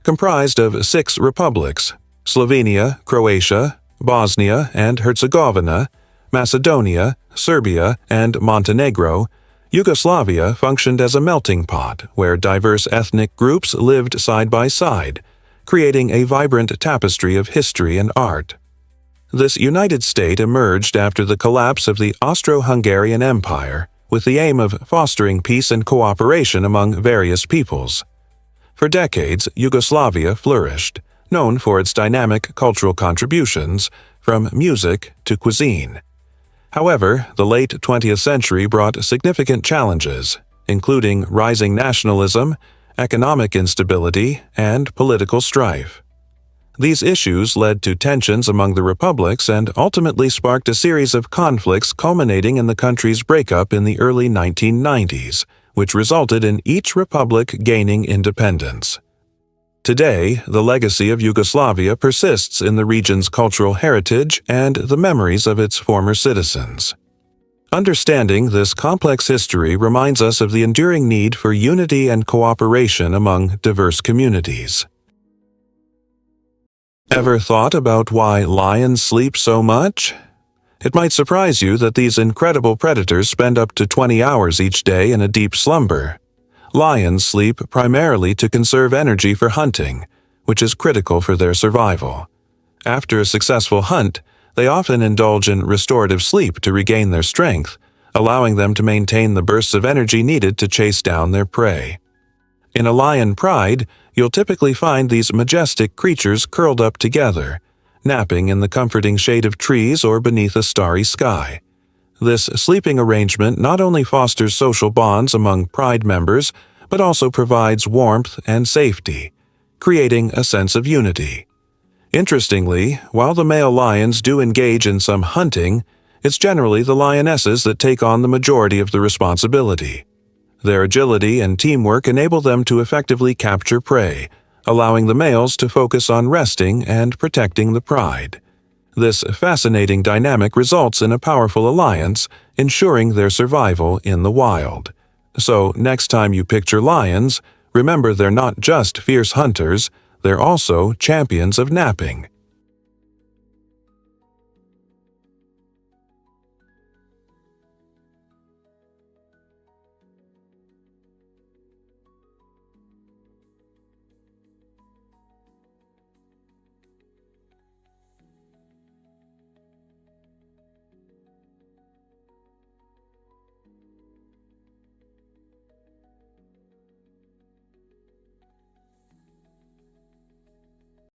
Comprised of 6 republics, Slovenia, Croatia, Bosnia and Herzegovina, Macedonia, Serbia, and Montenegro, Yugoslavia functioned as a melting pot where diverse ethnic groups lived side by side, creating a vibrant tapestry of history and art. This united state emerged after the collapse of the Austro-Hungarian Empire, with the aim of fostering peace and cooperation among various peoples. For decades, Yugoslavia flourished, known for its dynamic cultural contributions, from music to cuisine. However, the late 20th century brought significant challenges, including rising nationalism, economic instability, and political strife. These issues led to tensions among the republics and ultimately sparked a series of conflicts culminating in the country's breakup in the early 1990s, which resulted in each republic gaining independence. Today, the legacy of Yugoslavia persists in the region's cultural heritage and the memories of its former citizens. Understanding this complex history reminds us of the enduring need for unity and cooperation among diverse communities. Ever thought about why lions sleep so much? It might surprise you that these incredible predators spend up to 20 hours each day in a deep slumber. Lions sleep primarily to conserve energy for hunting, which is critical for their survival. After a successful hunt, they often indulge in restorative sleep to regain their strength, allowing them to maintain the bursts of energy needed to chase down their prey. In a lion pride, you'll typically find these majestic creatures curled up together, napping in the comforting shade of trees or beneath a starry sky. This sleeping arrangement not only fosters social bonds among pride members, but also provides warmth and safety, creating a sense of unity. Interestingly, while the male lions do engage in some hunting, it's generally the lionesses that take on the majority of the responsibility. Their agility and teamwork enable them to effectively capture prey, allowing the males to focus on resting and protecting the pride. This fascinating dynamic results in a powerful alliance, ensuring their survival in the wild. So, next time you picture lions, remember they're not just fierce hunters, they're also champions of napping.